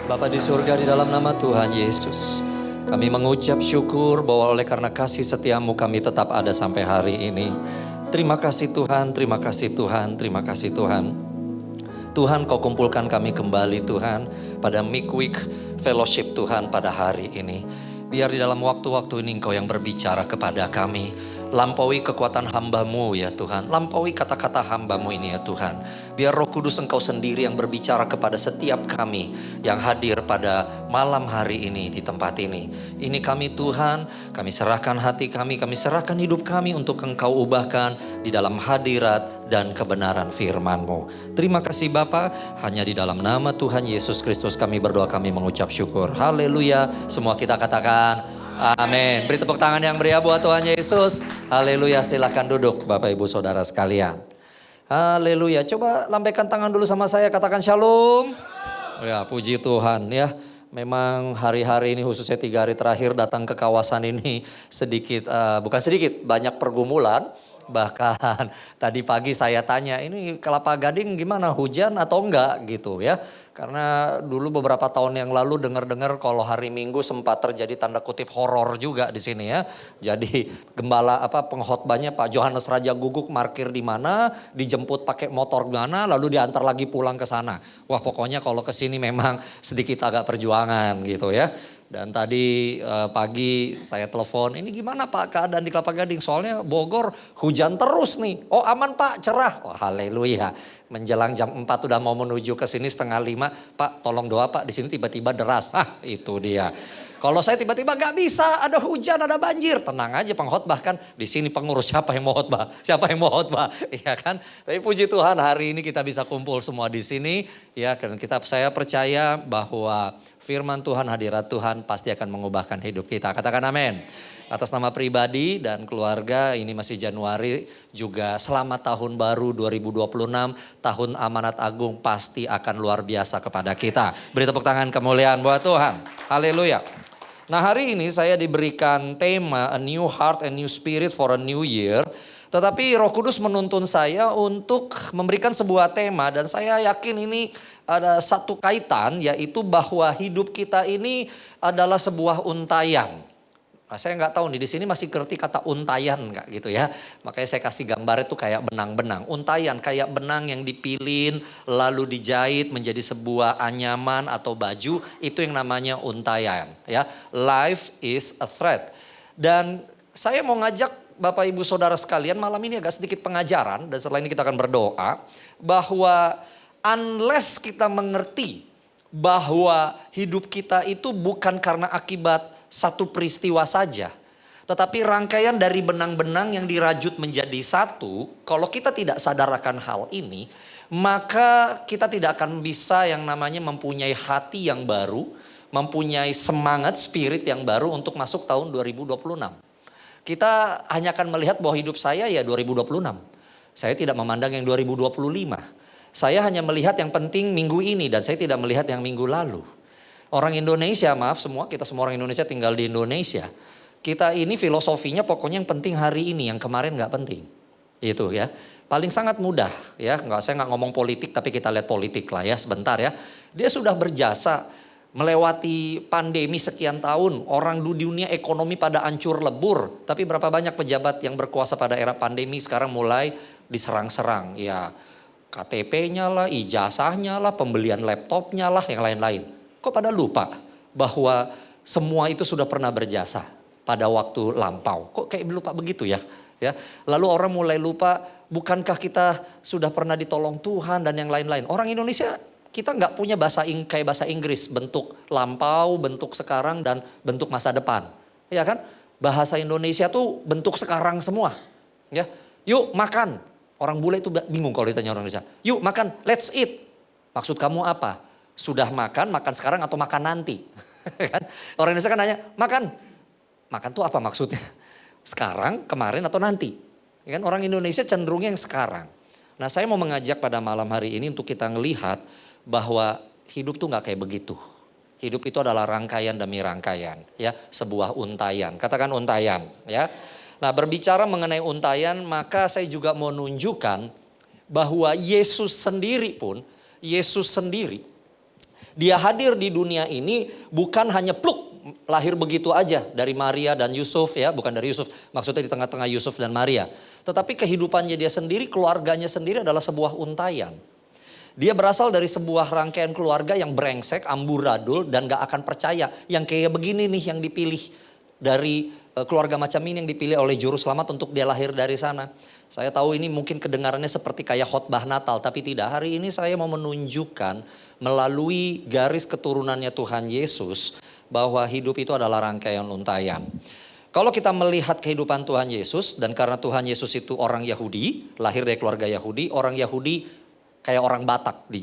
Bapa di surga, di dalam nama Tuhan Yesus, kami mengucap syukur bahwa oleh karena kasih setiamu kami tetap ada sampai hari ini. Terima kasih Tuhan, terima kasih Tuhan, terima kasih Tuhan. Tuhan, kau kumpulkan kami kembali Tuhan pada Midweek Fellowship Tuhan pada hari ini. Biar di dalam waktu-waktu ini Engkau yang berbicara kepada kami. Lampaui kekuatan hamba-Mu ya Tuhan. Lampaui kata-kata hamba-Mu ini ya Tuhan. Biar Roh Kudus Engkau sendiri yang berbicara kepada setiap kami yang hadir pada malam hari ini di tempat ini. Ini kami Tuhan, kami serahkan hati kami serahkan hidup kami untuk Engkau ubahkan di dalam hadirat dan kebenaran firman-Mu. Terima kasih Bapa, hanya di dalam nama Tuhan Yesus Kristus kami berdoa, kami mengucap syukur. Haleluya, semua kita katakan amin. Beri tepuk tangan yang meriah buat Tuhan Yesus. Haleluya, silakan duduk Bapak Ibu Saudara sekalian. Haleluya, coba lambaikan tangan dulu sama saya, katakan shalom. Ya, puji Tuhan ya. Memang hari-hari ini khususnya 3 hari terakhir datang ke kawasan ini sedikit, bukan sedikit, banyak pergumulan. Bahkan tadi pagi saya tanya, ini Kelapa Gading gimana, hujan atau enggak gitu ya. Karena dulu beberapa tahun yang lalu dengar-dengar kalau hari Minggu sempat terjadi tanda kutip horor juga di sini ya. Jadi gembala pengkhotbahnya Pak Johannes Raja Guguk markir di mana, dijemput pakai motor di mana, lalu diantar lagi pulang ke sana. Wah, pokoknya kalau ke sini memang sedikit agak perjuangan gitu ya. Dan tadi pagi saya telepon, ini gimana Pak keadaan di Kelapa Gading? Soalnya Bogor hujan terus nih. Oh aman Pak, cerah. Wah, haleluya. Menjelang jam 4 udah mau menuju ke sini 4:30. Pak tolong doa Pak, di sini tiba-tiba deras. Itu dia. Kalau saya tiba-tiba gak bisa, ada hujan, ada banjir. Tenang aja pengkhotbah kan. Di sini pengurus, siapa yang mau khotbah? Siapa yang mau khotbah? Iya kan? Tapi puji Tuhan hari ini kita bisa kumpul semua di sini. Ya, dan saya percaya bahwa firman Tuhan, hadirat Tuhan pasti akan mengubahkan hidup kita. Katakan amin. Atas nama pribadi dan keluarga, ini masih Januari, juga selamat tahun baru 2026, tahun amanat agung pasti akan luar biasa kepada kita. Beri tepuk tangan kemuliaan buat Tuhan. Haleluya. Nah hari ini saya diberikan tema A New Heart and New Spirit for a New Year. Tetapi Roh Kudus menuntun saya untuk memberikan sebuah tema, dan saya yakin ini ada satu kaitan, yaitu bahwa hidup kita ini adalah sebuah untayan. Nah, saya nggak tahu nih di sini masih ngerti kata untayan nggak gitu ya. Makanya saya kasih gambar itu kayak benang-benang. Untayan kayak benang yang dipilin lalu dijahit menjadi sebuah anyaman atau baju, itu yang namanya untayan ya. Life is a thread. Dan saya mau ngajak Bapak Ibu Saudara sekalian malam ini agak sedikit pengajaran, dan setelah ini kita akan berdoa bahwa unless kita mengerti bahwa hidup kita itu bukan karena akibat satu peristiwa saja, tetapi rangkaian dari benang-benang yang dirajut menjadi satu. Kalau kita tidak sadar akan hal ini, maka kita tidak akan bisa yang namanya mempunyai hati yang baru, mempunyai semangat spirit yang baru untuk masuk tahun 2026. Kita hanya akan melihat bahwa hidup saya ya 2026. Saya tidak memandang yang 2025. Saya hanya melihat yang penting minggu ini, dan saya tidak melihat yang minggu lalu. Orang Indonesia, maaf semua, kita semua orang Indonesia tinggal di Indonesia. Kita ini filosofinya pokoknya yang penting hari ini, yang kemarin gak penting. Itu ya, paling sangat mudah ya. Saya gak ngomong politik, tapi kita lihat politik lah ya sebentar ya. Dia sudah berjasa melewati pandemi sekian tahun, orang di dunia ekonomi pada hancur lebur. Tapi berapa banyak pejabat yang berkuasa pada era pandemi sekarang mulai diserang-serang. Ya KTP-nya lah, ijazahnya lah, pembelian laptopnya lah, yang lain-lain. Kok pada lupa bahwa semua itu sudah pernah berjasa pada waktu lampau? Kok kayak lupa begitu ya? Lalu orang mulai lupa, bukankah kita sudah pernah ditolong Tuhan dan yang lain-lain? Orang Indonesia kita nggak punya kayak bahasa Inggris, bentuk lampau, bentuk sekarang, dan bentuk masa depan. Ya kan? Bahasa Indonesia tuh bentuk sekarang semua. Ya, yuk makan. Orang bule itu bingung kalau ditanya orang Indonesia. Yuk makan, let's eat. Maksud kamu apa? Sudah makan sekarang atau makan nanti? Orang Indonesia kan nanya, makan tuh apa maksudnya? Sekarang, kemarin, atau nanti? Ya kan? Orang Indonesia cenderungnya yang sekarang. Nah saya mau mengajak pada malam hari ini untuk kita ngelihat bahwa hidup tuh gak kayak begitu. Hidup itu adalah rangkaian demi rangkaian, ya, sebuah untayan. Katakan untayan, ya. Nah berbicara mengenai untayan, maka saya juga mau nunjukkan bahwa Yesus sendiri Dia hadir di dunia ini bukan hanya pluk lahir begitu aja dari Maria dan Yusuf ya, bukan dari Yusuf, maksudnya di tengah-tengah Yusuf dan Maria. Tetapi kehidupannya dia sendiri, keluarganya sendiri adalah sebuah untayan. Dia berasal dari sebuah rangkaian keluarga yang brengsek, amburadul dan gak akan percaya. Yang kayak begini nih yang dipilih dari keluarga macam ini yang dipilih oleh Juru Selamat untuk dia lahir dari sana. Saya tahu ini mungkin kedengarannya seperti kayak khotbah Natal, tapi tidak. Hari ini saya mau menunjukkan melalui garis keturunannya Tuhan Yesus bahwa hidup itu adalah rangkaian untayan. Kalau kita melihat kehidupan Tuhan Yesus, dan karena Tuhan Yesus itu orang Yahudi, lahir dari keluarga Yahudi, orang Yahudi kayak orang Batak di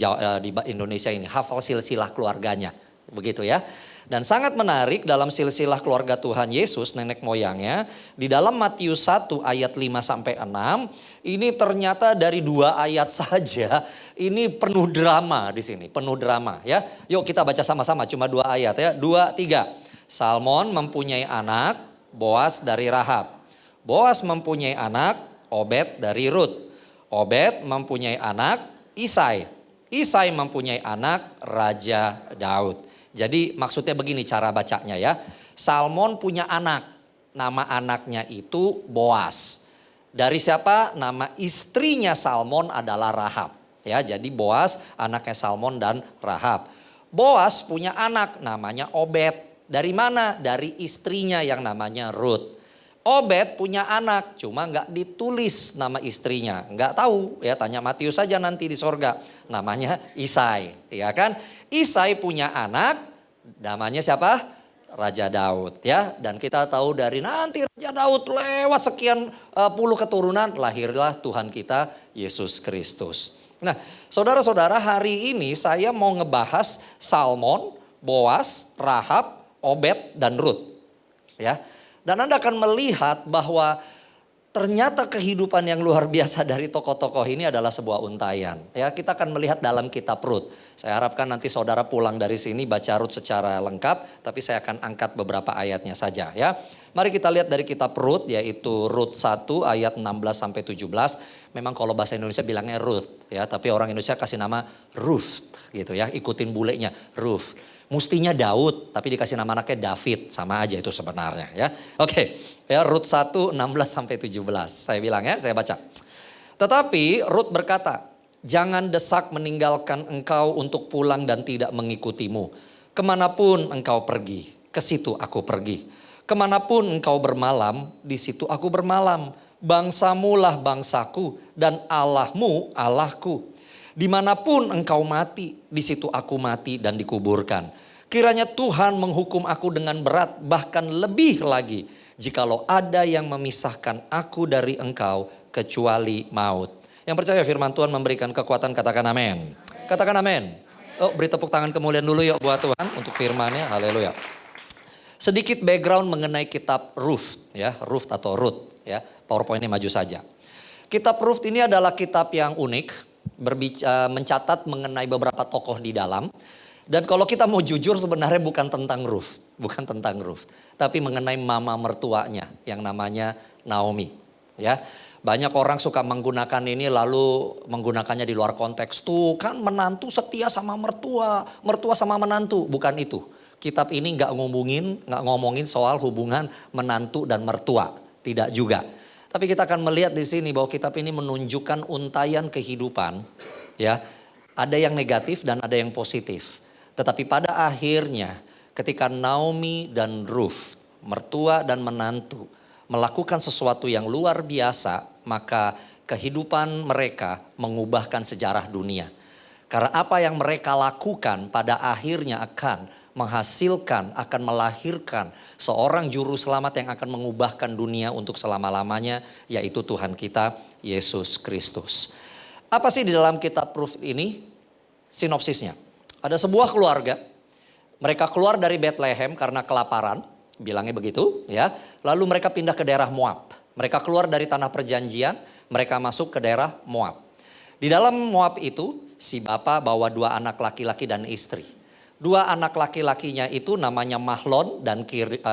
Indonesia ini, hafal silsilah keluarganya, begitu ya. Dan sangat menarik dalam silsilah keluarga Tuhan Yesus, nenek moyangnya, di dalam Matius 1 ayat 5 sampai 6, ini ternyata dari 2 ayat saja, ini penuh drama di sini, penuh drama ya. Yuk kita baca sama-sama, cuma 2 ayat ya, 2, 3. Salmon mempunyai anak, Boas dari Rahab. Boas mempunyai anak, Obed dari Rut. Obed mempunyai anak, Isai. Isai mempunyai anak, Raja Daud. Jadi maksudnya begini cara bacanya ya. Salmon punya anak, nama anaknya itu Boas. Dari siapa? Nama istrinya Salmon adalah Rahab. Ya, jadi Boas anaknya Salmon dan Rahab. Boas punya anak namanya Obed. Dari mana? Dari istrinya yang namanya Rut. Obed punya anak, cuma nggak ditulis nama istrinya, nggak tahu ya, tanya Matius saja nanti di sorga, namanya Isai, ya kan? Isai punya anak, namanya siapa? Raja Daud ya, dan kita tahu dari nanti Raja Daud lewat sekian puluh keturunan lahirlah Tuhan kita Yesus Kristus. Nah, saudara-saudara, hari ini saya mau ngebahas Salmon, Boas, Rahab, Obed dan Rut, ya. Dan Anda akan melihat bahwa ternyata kehidupan yang luar biasa dari tokoh-tokoh ini adalah sebuah untayan. Ya, kita akan melihat dalam kitab Rut. Saya harapkan nanti saudara pulang dari sini baca Rut secara lengkap, tapi saya akan angkat beberapa ayatnya saja ya. Mari kita lihat dari kitab Rut, yaitu Rut 1 ayat 16 sampai 17. Memang kalau bahasa Indonesia bilangnya Ruth ya, tapi orang Indonesia kasih nama Ruth gitu ya, ikutin bulenya Ruth. Mustinya Daud, tapi dikasih nama anaknya David, sama aja itu sebenarnya ya. Oke, ya Rut 1, 16 sampai 17. Saya bilang ya, saya baca. Tetapi Rut berkata, jangan desak meninggalkan engkau untuk pulang dan tidak mengikutimu. Kemanapun engkau pergi, ke situ aku pergi. Kemanapun engkau bermalam, di situ aku bermalam. Bangsamulah bangsaku dan Allahmu Allahku. Dimanapun engkau mati, di situ aku mati dan dikuburkan. Kiranya Tuhan menghukum aku dengan berat, bahkan lebih lagi, jikalau ada yang memisahkan aku dari engkau, kecuali maut. Yang percaya firman Tuhan memberikan kekuatan, katakan amin. Katakan amin. Oh, beri tepuk tangan kemuliaan dulu yuk buat Tuhan untuk firman-Nya. Haleluya. Sedikit background mengenai kitab Ruth ya, Ruth atau Rut ya. PowerPoint-nya maju saja. Kitab Ruth ini adalah kitab yang unik, mencatat mengenai beberapa tokoh di dalam. Dan kalau kita mau jujur sebenarnya bukan tentang Ruth, tapi mengenai mama mertuanya yang namanya Naomi. Ya, banyak orang suka menggunakan ini lalu menggunakannya di luar konteks. Tuh kan menantu setia sama mertua, mertua sama menantu, bukan itu. Kitab ini nggak ngomongin soal hubungan menantu dan mertua, tidak juga. Tapi kita akan melihat di sini bahwa kitab ini menunjukkan untayan kehidupan, ya. Ada yang negatif dan ada yang positif. Tetapi pada akhirnya ketika Naomi dan Ruth, mertua dan menantu, melakukan sesuatu yang luar biasa, maka kehidupan mereka mengubahkan sejarah dunia. Karena apa yang mereka lakukan pada akhirnya akan menghasilkan, akan melahirkan seorang juru selamat yang akan mengubahkan dunia untuk selama-lamanya, yaitu Tuhan kita Yesus Kristus. Apa sih di dalam kitab Ruth ini? Sinopsisnya. Ada sebuah keluarga, mereka keluar dari Bethlehem karena kelaparan, bilangnya begitu ya. Lalu mereka pindah ke daerah Moab. Mereka keluar dari tanah perjanjian, mereka masuk ke daerah Moab. Di dalam Moab itu, si bapak bawa 2 anak laki-laki dan istri. 2 anak laki-lakinya itu namanya Mahlon dan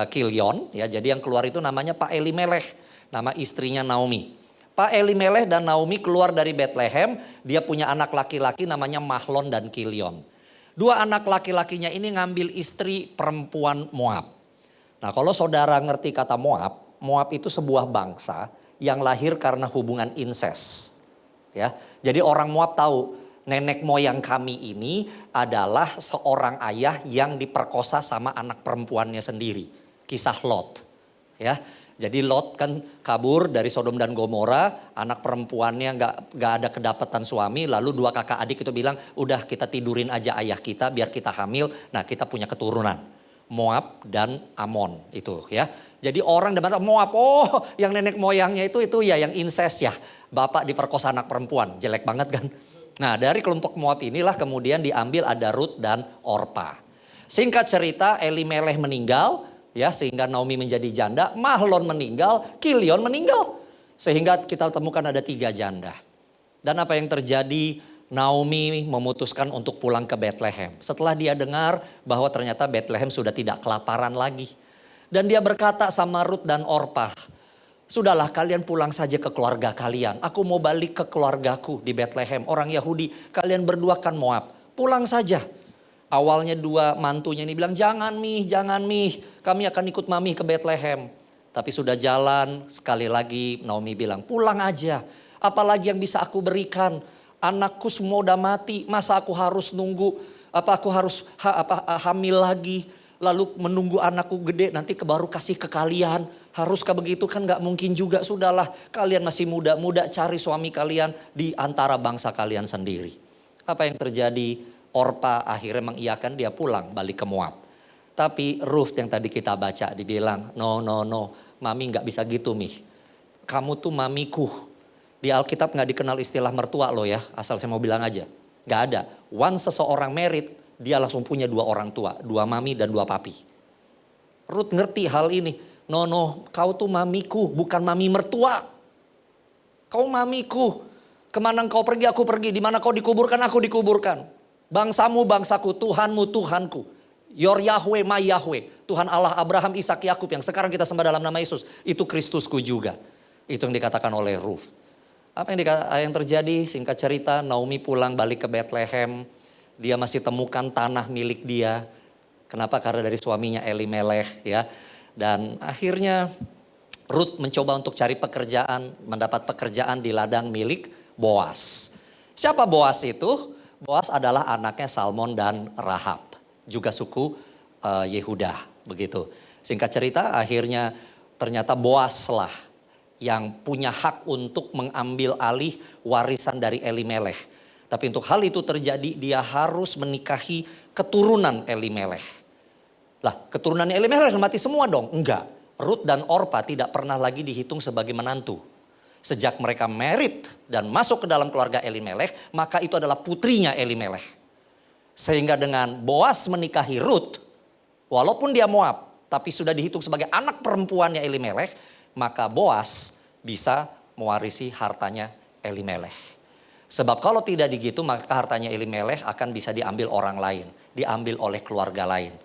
Kilion, ya. Jadi yang keluar itu namanya Pak Elimelech, nama istrinya Naomi. Pak Elimelech dan Naomi keluar dari Bethlehem, dia punya anak laki-laki namanya Mahlon dan Kilion. Dua anak laki-lakinya ini ngambil istri perempuan Moab. Nah kalau saudara ngerti kata Moab, Moab itu sebuah bangsa yang lahir karena hubungan incest. Ya, jadi orang Moab tahu nenek moyang kami ini adalah seorang ayah yang diperkosa sama anak perempuannya sendiri. Kisah Lot. Ya, jadi Lot kan kabur dari Sodom dan Gomora, anak perempuannya nggak ada kedapatan suami, lalu dua kakak adik itu bilang, udah kita tidurin aja ayah kita biar kita hamil, nah kita punya keturunan. Moab dan Amon itu ya. Jadi orang depan Moab, oh yang nenek moyangnya itu ya yang incest ya. Bapak diperkosa anak perempuan, jelek banget kan. Nah dari kelompok Moab inilah kemudian diambil ada Rut dan Orpa. Singkat cerita Elimeleh meninggal ya sehingga Naomi menjadi janda. Mahlon meninggal, Kilion meninggal. Sehingga kita temukan ada 3 janda. Dan apa yang terjadi? Naomi memutuskan untuk pulang ke Bethlehem. Setelah dia dengar bahwa ternyata Bethlehem sudah tidak kelaparan lagi. Dan dia berkata sama Rut dan Orpa, sudahlah kalian pulang saja ke keluarga kalian. Aku mau balik ke keluargaku di Bethlehem. Orang Yahudi, kalian berdua kan Moab. Pulang saja. Awalnya 2 mantunya ini bilang, jangan mih. Kami akan ikut mami ke Bethlehem. Tapi sudah jalan, sekali lagi Naomi bilang, pulang aja. Apalagi yang bisa aku berikan. Anakku semua udah mati, masa aku harus nunggu, aku harus hamil lagi, lalu menunggu anakku gede nanti baru kasih ke kalian. Haruskah begitu? Kan gak mungkin juga, sudahlah kalian masih muda-muda cari suami kalian di antara bangsa kalian sendiri. Apa yang terjadi? Orpa akhirnya mengiyakan dia pulang balik ke Moab. Tapi Ruth yang tadi kita baca dibilang, no, mami gak bisa gitu mih. Kamu tuh mamiku. Di Alkitab gak dikenal istilah mertua loh ya, asal saya mau bilang aja. Gak ada. Once seseorang married, dia langsung punya 2 orang tua, 2 mami dan 2 papi. Ruth ngerti hal ini. No, kau tuh mamiku, bukan mami mertua. Kau mamiku. Kemana kau pergi, aku pergi. Dimana kau dikuburkan, aku dikuburkan. Bangsamu, bangsaku, Tuhanmu, Tuhanku. Your Yahweh, my Yahweh. Tuhan Allah Abraham, Ishak, Yakub yang sekarang kita sembah dalam nama Yesus. Itu Kristusku juga. Itu yang dikatakan oleh Ruth. Apa yang terjadi? Singkat cerita, Naomi pulang balik ke Bethlehem. Dia masih temukan tanah milik dia. Kenapa? Karena dari suaminya Elimeleh ya. Dan akhirnya Ruth mencoba untuk cari pekerjaan, mendapat pekerjaan di ladang milik Boas. Siapa Boas itu? Boas adalah anaknya Salmon dan Rahab, juga suku Yehuda begitu. Singkat cerita, akhirnya ternyata Boas lah yang punya hak untuk mengambil alih warisan dari Elimeleh. Tapi untuk hal itu terjadi dia harus menikahi keturunan Elimeleh. Lah keturunan Elimeleh mati semua dong? Enggak. Rut dan Orpa tidak pernah lagi dihitung sebagai menantu. Sejak mereka married dan masuk ke dalam keluarga Elimeleh, maka itu adalah putrinya Elimeleh. Sehingga dengan Boas menikahi Rut, walaupun dia Moab, tapi sudah dihitung sebagai anak perempuannya Elimeleh, maka Boas bisa mewarisi hartanya Elimeleh. Sebab kalau tidak begitu maka hartanya Elimeleh akan bisa diambil orang lain. Diambil oleh keluarga lain.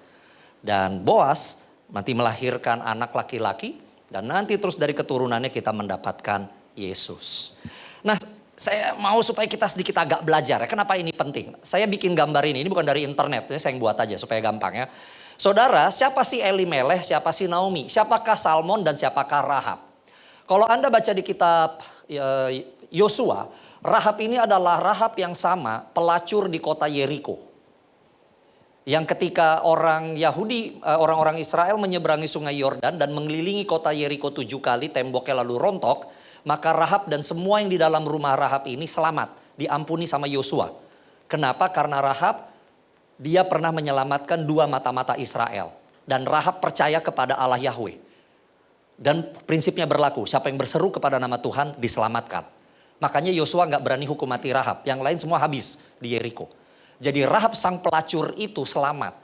Dan Boas nanti melahirkan anak laki-laki. Dan nanti terus dari keturunannya kita mendapatkan Yesus. Nah saya mau supaya kita sedikit agak belajar ya. Kenapa ini penting? Saya bikin gambar ini bukan dari internet. Saya yang buat aja supaya gampang ya. Saudara, siapa sih Elimeleh, siapa sih Naomi, siapakah Salmon dan siapakah Rahab? Kalau Anda baca di kitab Yosua, Rahab ini adalah Rahab yang sama pelacur di kota Yeriko. Yang ketika orang Yahudi, orang-orang Israel menyeberangi sungai Yordan dan mengelilingi kota Yeriko 7 kali, temboknya lalu rontok, maka Rahab dan semua yang di dalam rumah Rahab ini selamat, diampuni sama Yosua. Kenapa? Karena Rahab dia pernah menyelamatkan 2 mata-mata Israel. Dan Rahab percaya kepada Allah Yahweh. Dan prinsipnya berlaku, siapa yang berseru kepada nama Tuhan diselamatkan. Makanya Yosua gak berani hukum mati Rahab. Yang lain semua habis di Yeriko. Jadi Rahab sang pelacur itu selamat.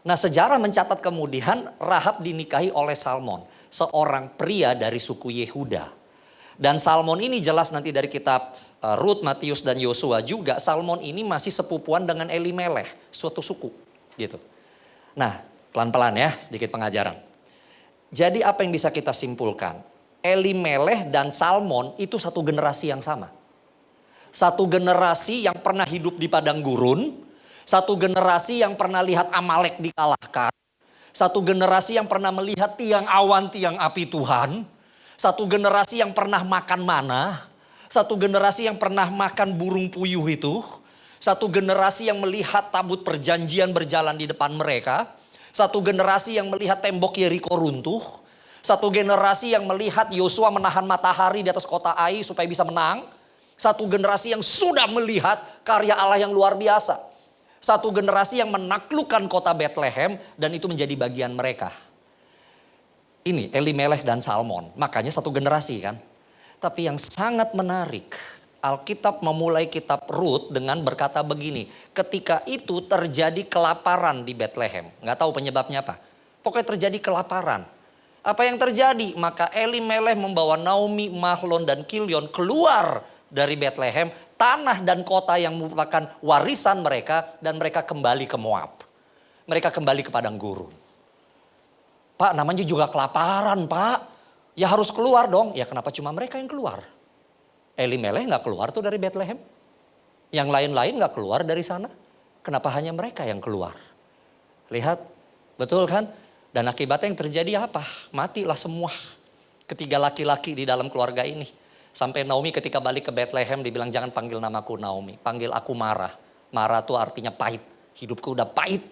Nah sejarah mencatat kemudian Rahab dinikahi oleh Salmon. Seorang pria dari suku Yehuda. Dan Salmon ini jelas nanti dari kitab Rut, Matius dan Yosua juga, Salmon ini masih sepupuan dengan Elimeleh, suatu suku gitu. Nah pelan-pelan ya sedikit pengajaran. Jadi apa yang bisa kita simpulkan? Elimeleh dan Salmon itu satu generasi yang sama. Satu generasi yang pernah hidup di padang gurun. Satu generasi yang pernah lihat Amalek dikalahkan. Satu generasi yang pernah melihat tiang awan, tiang api Tuhan. Satu generasi yang pernah makan mana. Satu generasi yang pernah makan burung puyuh itu. Satu generasi yang melihat tabut perjanjian berjalan di depan mereka. Satu generasi yang melihat tembok Yeriko runtuh. Satu generasi yang melihat Yosua menahan matahari di atas kota Ai supaya bisa menang. Satu generasi yang sudah melihat karya Allah yang luar biasa. Satu generasi yang menaklukkan kota Bethlehem dan itu menjadi bagian mereka. Ini Elimelech dan Salmon, makanya satu generasi kan. Tapi yang sangat menarik, Alkitab memulai kitab Rut dengan berkata begini. Ketika itu terjadi kelaparan di Bethlehem. Nggak tahu penyebabnya apa. Pokoknya terjadi kelaparan. Apa yang terjadi? Maka Elimelech membawa Naomi, Mahlon dan Kilion keluar dari Bethlehem. Tanah dan kota yang merupakan warisan mereka. Dan mereka kembali ke Moab. Mereka kembali ke padang gurun. Pak, namanya juga kelaparan, Pak. Ya harus keluar dong. Ya kenapa cuma mereka yang keluar? Elimelech gak keluar tuh dari Bethlehem. Yang lain-lain gak keluar dari sana. Kenapa hanya mereka yang keluar? Lihat, betul kan? Dan akibatnya yang terjadi apa? Matilah semua. Ketiga laki-laki di dalam keluarga ini. Sampai Naomi ketika balik ke Bethlehem dibilang jangan panggil namaku Naomi. Panggil aku Mara. Mara tuh artinya pahit. Hidupku udah pahit.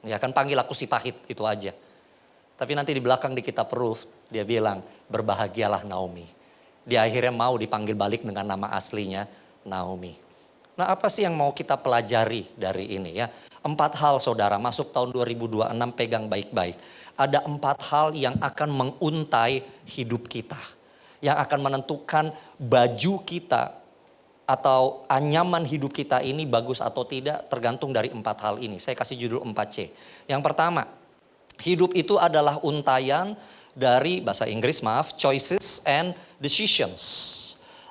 Ya kan panggil aku si pahit, itu aja. Tapi nanti di belakang di kitab Rut dia bilang berbahagialah Naomi. Dia akhirnya mau dipanggil balik dengan nama aslinya Naomi. Nah apa sih yang mau kita pelajari dari ini ya? 4 hal saudara masuk tahun 2026 pegang baik-baik. Ada 4 hal yang akan menguntai hidup kita. Yang akan menentukan baju kita atau anyaman hidup kita ini bagus atau tidak tergantung dari 4 hal ini. Saya kasih judul 4C. Yang pertama, hidup itu adalah untayan dari bahasa Inggris choices and decisions.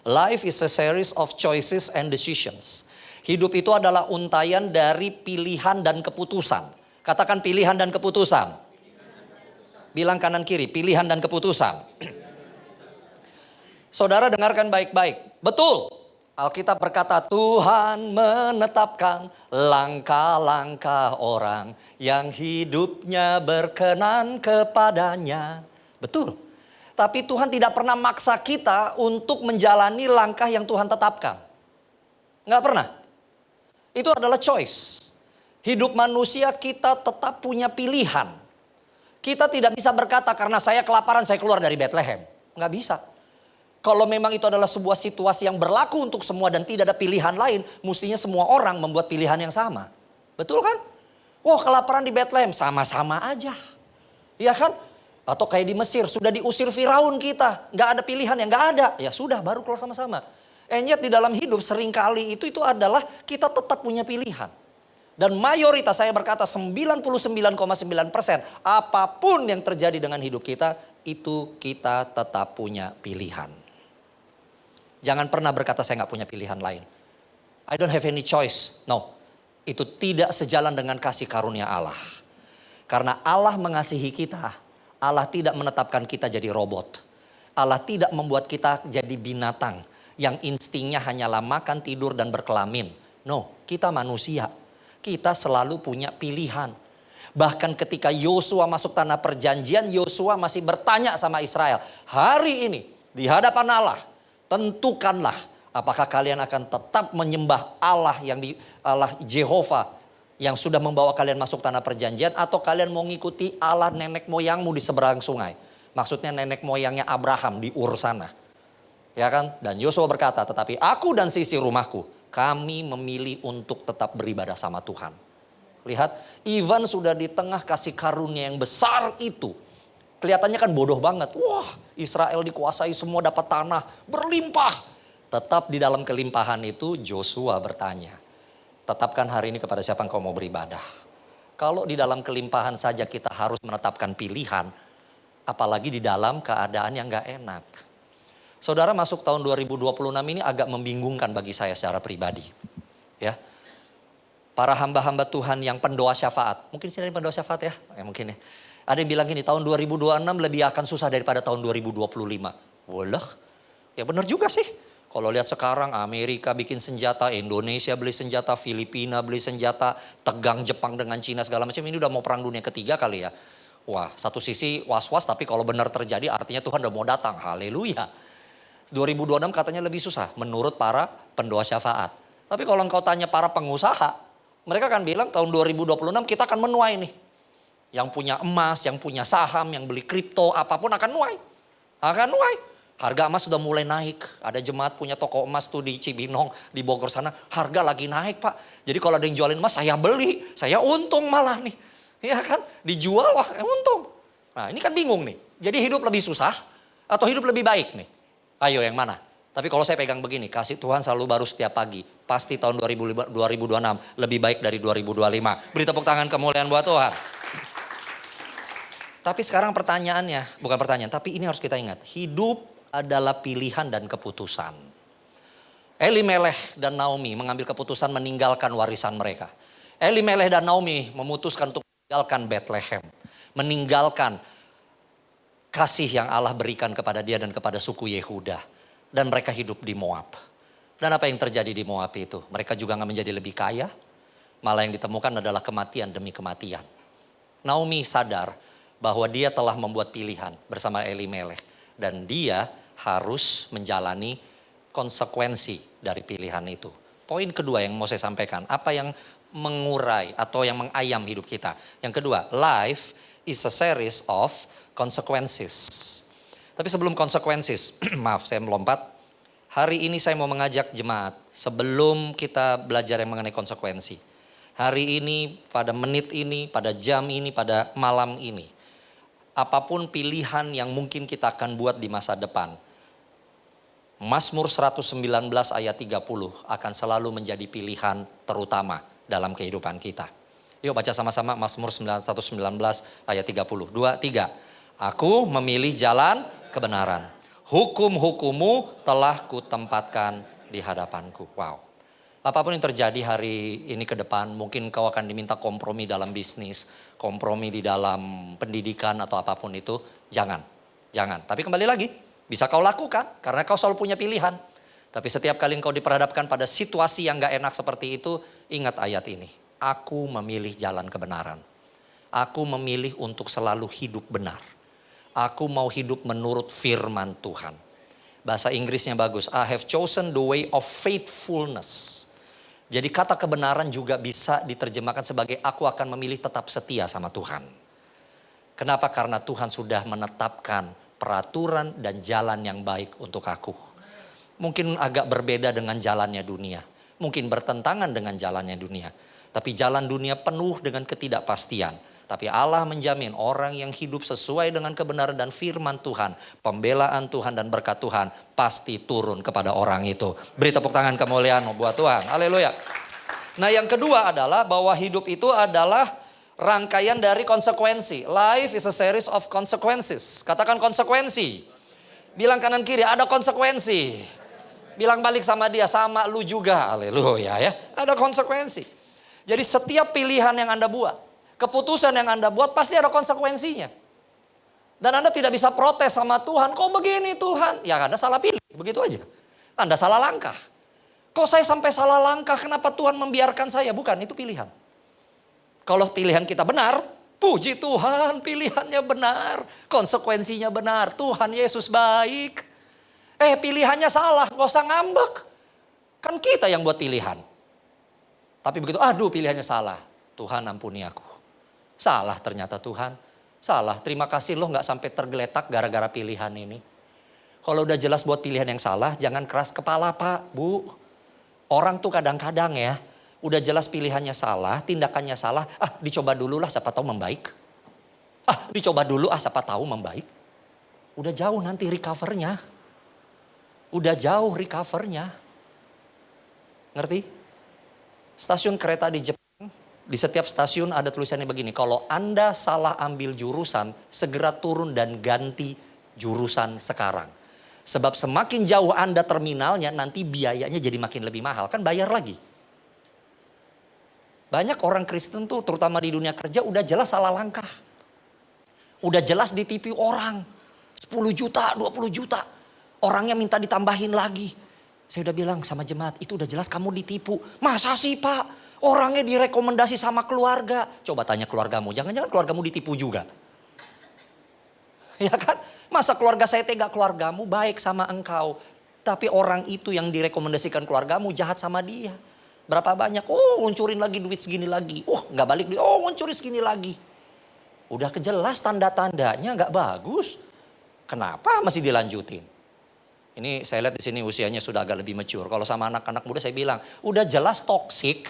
Life is a series of choices and decisions. Hidup itu adalah untayan dari pilihan dan keputusan. Katakan pilihan dan keputusan. Bilang kanan kiri, pilihan dan keputusan. Saudara dengarkan baik-baik. Betul. Alkitab berkata Tuhan menetapkan langkah-langkah orang yang hidupnya berkenan kepadanya. Betul. Tapi Tuhan tidak pernah maksa kita untuk menjalani langkah yang Tuhan tetapkan. Nggak pernah. Itu adalah choice. Hidup manusia kita tetap punya pilihan. Kita tidak bisa berkata karena saya kelaparan saya keluar dari Bethlehem. Nggak bisa. Kalau memang itu adalah sebuah situasi yang berlaku untuk semua dan tidak ada pilihan lain, mestinya semua orang membuat pilihan yang sama. Betul kan? Wah kelaparan di Bethlehem, sama-sama aja. Iya kan? Atau kayak di Mesir, sudah diusir Firaun kita. Nggak ada pilihan yang nggak ada. Ya sudah, baru keluar sama-sama. Yet di dalam hidup seringkali itu adalah kita tetap punya pilihan. Dan mayoritas saya berkata 99,9% apapun yang terjadi dengan hidup kita, itu kita tetap punya pilihan. Jangan pernah berkata saya nggak punya pilihan lain. I don't have any choice. No, itu tidak sejalan dengan kasih karunia Allah. Karena Allah mengasihi kita, Allah tidak menetapkan kita jadi robot. Allah tidak membuat kita jadi binatang yang instingnya hanyalah makan, tidur, dan berkelamin. No, kita manusia. Kita selalu punya pilihan. Bahkan ketika Yosua masuk tanah perjanjian, Yosua masih bertanya sama Israel. Hari ini di hadapan Allah, tentukanlah apakah kalian akan tetap menyembah Allah yang Allah Jehovah yang sudah membawa kalian masuk tanah perjanjian atau kalian mau ngikuti Allah nenek moyangmu di seberang sungai. Maksudnya nenek moyangnya Abraham di Ur sana. Ya kan? Dan Yosua berkata, tetapi aku dan sisi rumahku, kami memilih untuk tetap beribadah sama Tuhan. Lihat, Ivan sudah di tengah kasih karunia yang besar itu. Kelihatannya kan bodoh banget. Wah, Israel dikuasai semua dapat tanah berlimpah. Tetap di dalam kelimpahan itu Joshua bertanya. Tetapkan hari ini kepada siapa engkau mau beribadah. Kalau di dalam kelimpahan saja kita harus menetapkan pilihan. Apalagi di dalam keadaan yang gak enak. Saudara masuk tahun 2026 ini agak membingungkan bagi saya secara pribadi. Ya. Para hamba-hamba Tuhan yang pendoa syafaat. Mungkin sini ada pendoa syafaat ya? Mungkin ya. Ada yang bilang gini, tahun 2026 lebih akan susah daripada tahun 2025. Walah, ya benar juga sih. Kalau lihat sekarang Amerika bikin senjata, Indonesia beli senjata, Filipina beli senjata, tegang Jepang dengan Cina segala macam. Ini udah mau perang dunia ketiga kali ya. Wah, satu sisi was-was tapi kalau benar terjadi artinya Tuhan udah mau datang. Haleluya. 2026 katanya lebih susah menurut para pendoa syafaat. Tapi kalau engkau tanya para pengusaha, mereka akan bilang tahun 2026 kita akan menuai nih. Yang punya emas, yang punya saham, yang beli kripto, apapun akan nuai. Akan nuai. Harga emas sudah mulai naik. Ada jemaat punya toko emas tuh di Cibinong, di Bogor sana. Harga lagi naik Pak. Jadi kalau ada yang jualin emas saya beli. Saya untung malah nih. Ya kan? Dijual wah untung. Nah ini kan bingung nih. Jadi hidup lebih susah atau hidup lebih baik nih? Ayo yang mana? Tapi kalau saya pegang begini, kasih Tuhan selalu baru setiap pagi. Pasti tahun 2026 lebih baik dari 2025. Beri tepuk tangan kemuliaan buat Tuhan. Tapi sekarang pertanyaannya, bukan pertanyaan, tapi ini harus kita ingat. Hidup adalah pilihan dan keputusan. Elimelech dan Naomi mengambil keputusan meninggalkan warisan mereka. Elimelech dan Naomi memutuskan untuk meninggalkan Bethlehem. Meninggalkan kasih yang Allah berikan kepada dia dan kepada suku Yehuda. Dan mereka hidup di Moab. Dan apa yang terjadi di Moab itu? Mereka juga gak menjadi lebih kaya. Malah yang ditemukan adalah kematian demi kematian. Naomi sadar bahwa dia telah membuat pilihan bersama Elimelech. Dan dia harus menjalani konsekuensi dari pilihan itu. Poin kedua yang mau saya sampaikan, apa yang mengurai atau yang mengayam hidup kita. Yang kedua, life is a series of consequences. Tapi sebelum consequences, maaf saya melompat. Hari ini saya mau mengajak jemaat sebelum kita belajar yang mengenai konsekuensi. Hari ini, pada menit ini, pada jam ini, pada malam ini. Apapun pilihan yang mungkin kita akan buat di masa depan. Mazmur 119 ayat 30 akan selalu menjadi pilihan terutama dalam kehidupan kita. Yuk baca sama-sama Mazmur 119 ayat 30. 2, 3. Aku memilih jalan kebenaran. Hukum-hukummu telah kutempatkan di hadapanku. Wow. Apapun yang terjadi hari ini ke depan, mungkin kau akan diminta kompromi dalam bisnis, kompromi di dalam pendidikan atau apapun itu, jangan. Tapi kembali lagi, bisa kau lakukan karena kau selalu punya pilihan. Tapi setiap kali kau diperhadapkan pada situasi yang gak enak seperti itu, ingat ayat ini. Aku memilih jalan kebenaran. Aku memilih untuk selalu hidup benar. Aku mau hidup menurut firman Tuhan. Bahasa Inggrisnya bagus. I have chosen the way of faithfulness. Jadi kata kebenaran juga bisa diterjemahkan sebagai aku akan memilih tetap setia sama Tuhan. Kenapa? Karena Tuhan sudah menetapkan peraturan dan jalan yang baik untuk aku. Mungkin agak berbeda dengan jalannya dunia. Mungkin bertentangan dengan jalannya dunia. Tapi jalan dunia penuh dengan ketidakpastian. Tapi Allah menjamin orang yang hidup sesuai dengan kebenaran dan firman Tuhan, pembelaan Tuhan dan berkat Tuhan pasti turun kepada orang itu. Beri tepuk tangan kemuliaan buat Tuhan. Haleluya. Nah yang kedua adalah bahwa hidup itu adalah rangkaian dari konsekuensi. Life is a series of consequences. Katakan konsekuensi. Bilang kanan kiri ada konsekuensi. Bilang balik sama dia, sama lu juga. Haleluya ya. Ada konsekuensi. Jadi setiap pilihan yang Anda buat, keputusan yang Anda buat pasti ada konsekuensinya. Dan Anda tidak bisa protes sama Tuhan. Kok begini Tuhan? Ya Anda salah pilih. Begitu aja. Anda salah langkah. Kok saya sampai salah langkah? Kenapa Tuhan membiarkan saya? Bukan, itu pilihan. Kalau pilihan kita benar, puji Tuhan pilihannya benar. Konsekuensinya benar. Tuhan Yesus baik. Pilihannya salah. Gak usah ngambek. Kan kita yang buat pilihan. Tapi begitu, aduh pilihannya salah. Tuhan ampuni aku. Salah ternyata Tuhan. Salah, terima kasih loh gak sampai tergeletak gara-gara pilihan ini. Kalau udah jelas buat pilihan yang salah, jangan keras kepala Pak, Bu. Orang tuh kadang-kadang ya, udah jelas pilihannya salah, tindakannya salah. Dicoba dulu lah siapa tahu membaik. Dicoba dulu siapa tahu membaik. Udah jauh nanti recovernya. Udah jauh recovernya. Ngerti? Stasiun kereta di Jepang, di setiap stasiun ada tulisannya begini. Kalau Anda salah ambil jurusan, segera turun dan ganti jurusan sekarang. Sebab semakin jauh Anda terminalnya, nanti biayanya jadi makin lebih mahal. Kan bayar lagi. Banyak orang Kristen tuh terutama di dunia kerja udah jelas salah langkah. Udah jelas ditipu orang. 10 juta, 20 juta. Orangnya minta ditambahin lagi. Saya udah bilang sama jemaat, itu udah jelas kamu ditipu. Masa sih Pak? Orangnya direkomendasi sama keluarga. Coba tanya keluargamu, jangan-jangan keluargamu ditipu juga. Ya kan? Masa keluarga saya tega, keluargamu baik sama engkau. Tapi orang itu yang direkomendasikan keluargamu jahat sama dia. Berapa banyak, oh nguncurin lagi duit segini lagi. Oh gak balik duit, oh nguncurin segini lagi. Udah kejelas tanda-tandanya gak bagus. Kenapa masih dilanjutin? Ini saya lihat di sini usianya sudah agak lebih mature. Kalau sama anak-anak muda saya bilang, udah jelas toksik.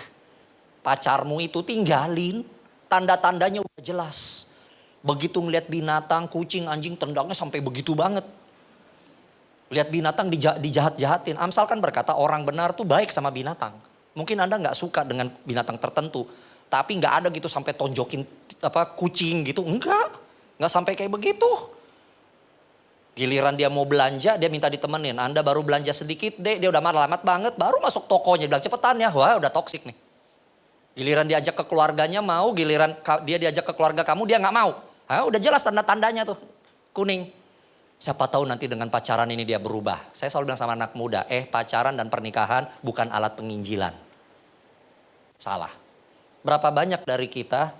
Pacarmu itu tinggalin. Tanda-tandanya udah jelas. Begitu ngeliat binatang, kucing, anjing tendangnya sampai begitu banget. Lihat binatang dijahat-jahatin. Amsal kan berkata orang benar tuh baik sama binatang. Mungkin Anda gak suka dengan binatang tertentu. Tapi gak ada gitu sampai tonjokin kucing gitu. Enggak sampai kayak begitu. Giliran dia mau belanja, dia minta ditemenin. Anda baru belanja sedikit, dia udah malamat banget. Baru masuk tokonya, bilang cepetan ya. Wah udah toksik nih. Giliran diajak ke keluarganya mau, giliran dia diajak ke keluarga kamu, dia gak mau. Udah jelas tanda-tandanya tuh, kuning. Siapa tahu nanti dengan pacaran ini dia berubah. Saya selalu bilang sama anak muda, pacaran dan pernikahan bukan alat penginjilan. Salah. Berapa banyak dari kita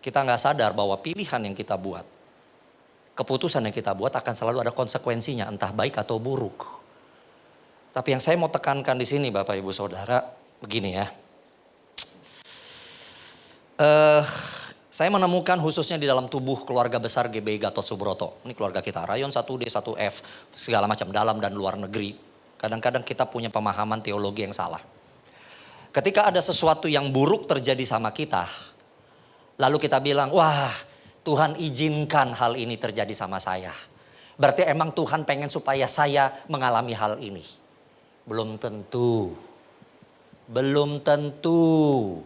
gak sadar bahwa pilihan yang kita buat, keputusan yang kita buat akan selalu ada konsekuensinya, entah baik atau buruk. Tapi yang saya mau tekankan di sini Bapak Ibu Saudara, begini ya. Saya menemukan khususnya di dalam tubuh keluarga besar GBI Gatot Subroto. Ini keluarga kita, rayon 1D, 1F, segala macam dalam dan luar negeri. Kadang-kadang kita punya pemahaman teologi yang salah. Ketika ada sesuatu yang buruk terjadi sama kita, lalu kita bilang, wah Tuhan izinkan hal ini terjadi sama saya. Berarti emang Tuhan pengen supaya saya mengalami hal ini. Belum tentu. Belum tentu.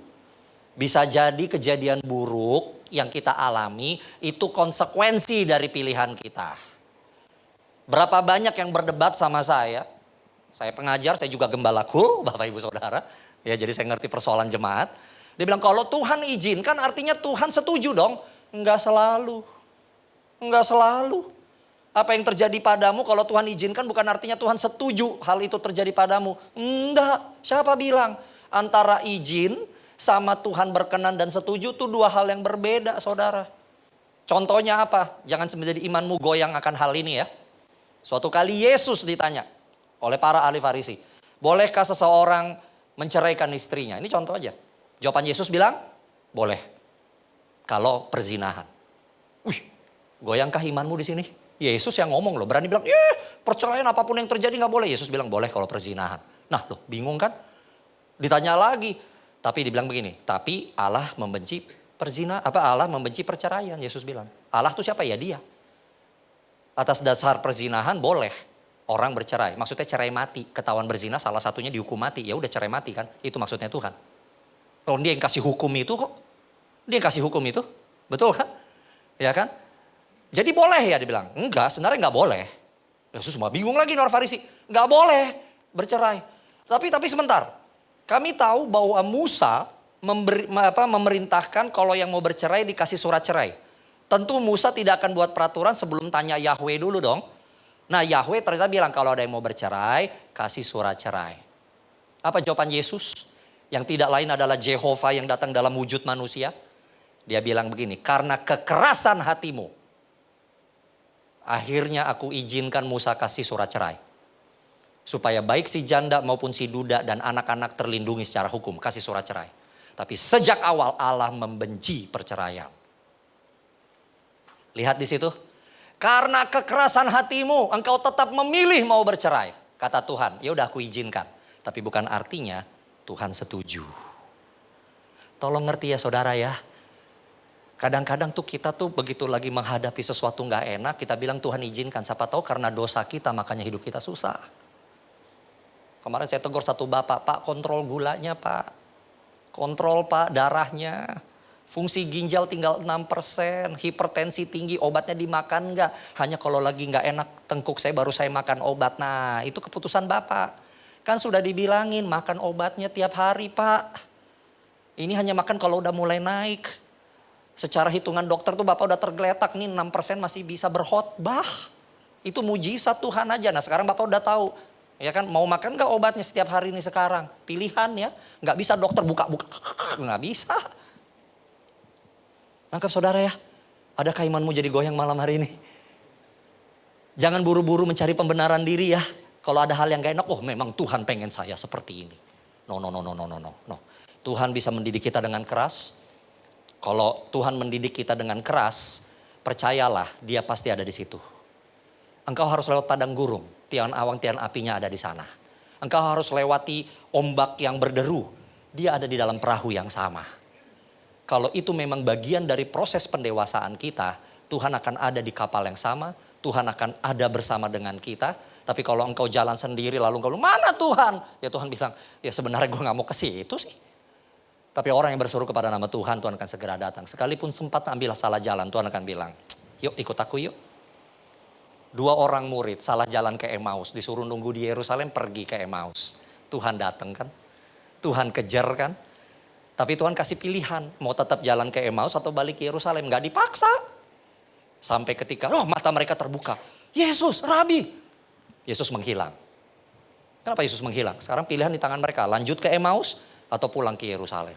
Bisa jadi kejadian buruk yang kita alami itu konsekuensi dari pilihan kita. Berapa banyak yang berdebat sama saya. Saya pengajar, saya juga gembala kul, Bapak Ibu Saudara. Ya, jadi saya ngerti persoalan jemaat. Dia bilang kalau Tuhan izinkan artinya Tuhan setuju dong. Enggak selalu. Enggak selalu. Apa yang terjadi padamu kalau Tuhan izinkan bukan artinya Tuhan setuju hal itu terjadi padamu. Enggak. Siapa bilang? Antara izin sama Tuhan berkenan dan setuju itu dua hal yang berbeda saudara. Contohnya apa? Jangan menjadi imanmu goyang akan hal ini ya. Suatu kali Yesus ditanya oleh para ahli Farisi. Bolehkah seseorang menceraikan istrinya? Ini contoh aja. Jawaban Yesus bilang, boleh. Kalau perzinahan. Wih, goyangkah imanmu di sini? Yesus yang ngomong loh, berani bilang, perceraian apapun yang terjadi gak boleh. Yesus bilang boleh kalau perzinahan. Nah loh, bingung kan? Ditanya lagi. Tapi dibilang begini, tapi Allah membenci Allah membenci perceraian, Yesus bilang. Allah itu siapa ya? Dia. Atas dasar perzinahan boleh orang bercerai. Maksudnya cerai mati, ketahuan berzina salah satunya dihukum mati. Ya udah cerai mati kan, itu maksudnya Tuhan. Kalau dia yang kasih hukum itu kok. Dia yang kasih hukum itu, betul kan? Ya kan? Jadi boleh ya dibilang. Enggak, sebenarnya enggak boleh. Yesus mah bingung lagi orang Farisi. Enggak boleh bercerai. Tapi sebentar. Kami tahu bahwa Musa memerintahkan kalau yang mau bercerai dikasih surat cerai. Tentu Musa tidak akan buat peraturan sebelum tanya Yahweh dulu dong. Nah Yahweh ternyata bilang kalau ada yang mau bercerai, kasih surat cerai. Apa jawaban Yesus? Yang tidak lain adalah Jehovah yang datang dalam wujud manusia. Dia bilang begini, karena kekerasan hatimu, akhirnya aku izinkan Musa kasih surat cerai. Supaya baik si janda maupun si duda dan anak-anak terlindungi secara hukum. Kasih surat cerai. Tapi sejak awal Allah membenci perceraian. Lihat di situ. Karena kekerasan hatimu engkau tetap memilih mau bercerai. Kata Tuhan, ya udah aku izinkan. Tapi bukan artinya Tuhan setuju. Tolong ngerti ya saudara ya. Kadang-kadang tuh kita tuh begitu lagi menghadapi sesuatu gak enak. Kita bilang Tuhan izinkan. Siapa tahu karena dosa kita makanya hidup kita susah. Kemarin saya tegur satu bapak, Pak kontrol gulanya Pak. Kontrol Pak darahnya. Fungsi ginjal tinggal 6%. Hipertensi tinggi, obatnya dimakan enggak. Hanya kalau lagi enggak enak tengkuk saya baru saya makan obat. Nah itu keputusan bapak. Kan sudah dibilangin makan obatnya tiap hari Pak. Ini hanya makan kalau udah mulai naik. Secara hitungan dokter tuh bapak udah tergeletak nih 6% masih bisa berkhotbah. Itu mujizat Tuhan aja. Nah sekarang bapak udah tahu. Ya kan, mau makan nggak obatnya setiap hari ini sekarang? Pilihan ya, nggak bisa dokter buka-buka, nggak bisa. Nangkap saudara ya, adakah imanmu jadi goyang malam hari ini? Jangan buru-buru mencari pembenaran diri ya. Kalau ada hal yang gak enak, oh memang Tuhan pengen saya seperti ini. No. Tuhan bisa mendidik kita dengan keras. Kalau Tuhan mendidik kita dengan keras, percayalah dia pasti ada di situ. Engkau harus lewat padang gurun, tiang awang, tiang apinya ada di sana. Engkau harus lewati ombak yang berderu, dia ada di dalam perahu yang sama. Kalau itu memang bagian dari proses pendewasaan kita, Tuhan akan ada di kapal yang sama, Tuhan akan ada bersama dengan kita. Tapi kalau engkau jalan sendiri lalu engkau, mana Tuhan? Ya Tuhan bilang, ya sebenarnya gue gak mau ke situ sih. Tapi orang yang berseru kepada nama Tuhan, Tuhan akan segera datang. Sekalipun sempat ambil salah jalan, Tuhan akan bilang, yuk ikut aku yuk. 2 orang murid salah jalan ke Emmaus, disuruh nunggu di Yerusalem, pergi ke Emmaus. Tuhan datang kan, Tuhan kejar kan. Tapi Tuhan kasih pilihan, mau tetap jalan ke Emmaus atau balik ke Yerusalem. Gak dipaksa. Sampai ketika, mata mereka terbuka. Yesus, Rabi. Yesus menghilang. Kenapa Yesus menghilang? Sekarang pilihan di tangan mereka, lanjut ke Emmaus atau pulang ke Yerusalem.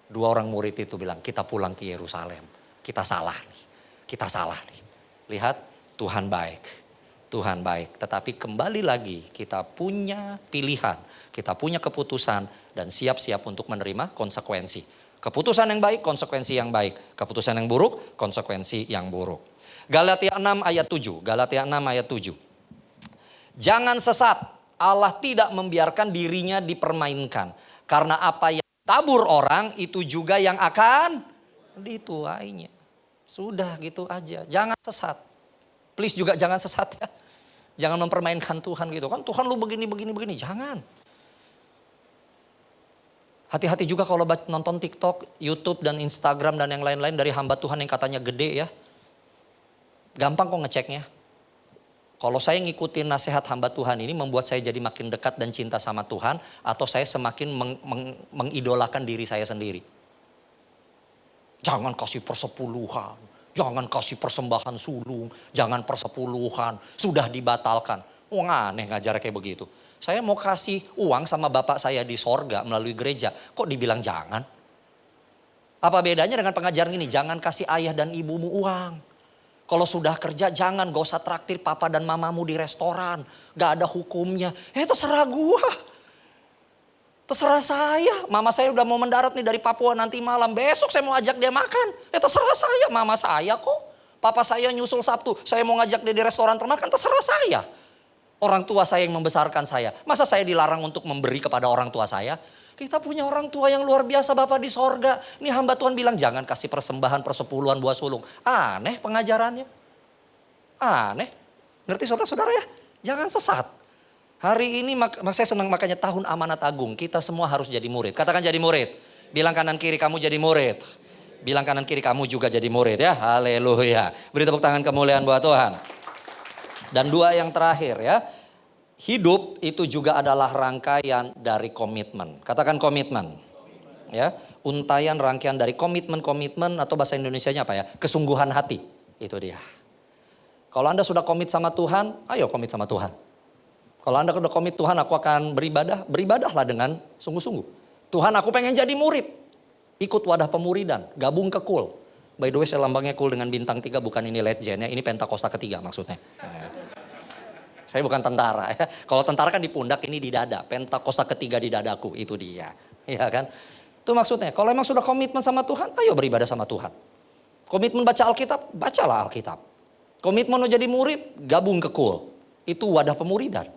2 orang murid itu bilang, kita pulang ke Yerusalem. Kita salah nih. Lihat, Tuhan baik. Tuhan baik. Tetapi kembali lagi, kita punya pilihan. Kita punya keputusan dan siap-siap untuk menerima konsekuensi. Keputusan yang baik, konsekuensi yang baik. Keputusan yang buruk, konsekuensi yang buruk. Galatia 6 ayat 7. Galatia 6 ayat 7. Jangan sesat, Allah tidak membiarkan dirinya dipermainkan. Karena apa yang tabur orang, itu juga yang akan dituainya. Sudah gitu aja, jangan sesat. Please juga jangan sesat ya. Jangan mempermainkan Tuhan gitu. Kan Tuhan lu begini, jangan. Hati-hati juga kalau nonton TikTok, YouTube dan Instagram dan yang lain-lain dari hamba Tuhan yang katanya gede ya. Gampang kok ngeceknya. Kalau saya ngikutin nasihat hamba Tuhan ini membuat saya jadi makin dekat dan cinta sama Tuhan. Atau saya semakin mengidolakan diri saya sendiri. Jangan kasih persepuluhan. Jangan kasih persembahan sulung. Jangan persepuluhan. Sudah dibatalkan. Aneh ngajar kayak begitu. Saya mau kasih uang sama bapak saya di sorga melalui gereja. Kok dibilang jangan? Apa bedanya dengan pengajaran ini? Jangan kasih ayah dan ibumu uang. Kalau sudah kerja jangan, gak usah traktir papa dan mamamu di restoran. Gak ada hukumnya. Terserah gua. Terserah saya. Mama saya udah mau mendarat nih dari Papua nanti malam. Besok saya mau ajak dia makan. Terserah saya, mama saya kok. Papa saya nyusul Sabtu. Saya mau ngajak dia di restoran termakan, terserah saya. Orang tua saya yang membesarkan saya. Masa saya dilarang untuk memberi kepada orang tua saya? Kita punya orang tua yang luar biasa Bapak di sorga. Ini hamba Tuhan bilang jangan kasih persembahan persepuluhan buah sulung. Aneh pengajarannya. Aneh. Ngerti saudara-saudara ya? Jangan sesat. Hari ini saya senang makanya tahun amanat agung. Kita semua harus jadi murid. Katakan jadi murid. Bilang kanan kiri kamu jadi murid. Bilang kanan kiri kamu juga jadi murid ya. Haleluya. Beri tepuk tangan kemuliaan buat Tuhan. Dan 2 yang terakhir ya. Hidup itu juga adalah rangkaian dari komitmen. Katakan komitmen. Ya, untaian rangkaian dari komitmen atau bahasa Indonesianya apa ya? Kesungguhan hati. Itu dia. Kalau Anda sudah komit sama Tuhan, ayo komit sama Tuhan. Kalau Anda sudah komit Tuhan, aku akan beribadah, beribadahlah dengan sungguh-sungguh. Tuhan, aku pengen jadi murid. Ikut wadah pemuridan, gabung ke KUL. By the way, saya lambangnya KUL dengan bintang 3, bukan ini legend ya, ini Pentakosta ketiga maksudnya. Saya bukan tentara ya. Kalau tentara kan di pundak, ini di dada. Pentakosta ketiga di dadaku, itu dia. Ya kan? Itu maksudnya. Kalau emang sudah komitmen sama Tuhan, ayo beribadah sama Tuhan. Komitmen baca Alkitab, bacalah Alkitab. Komitmen mau jadi murid, gabung ke KUL. Itu wadah pemuridan.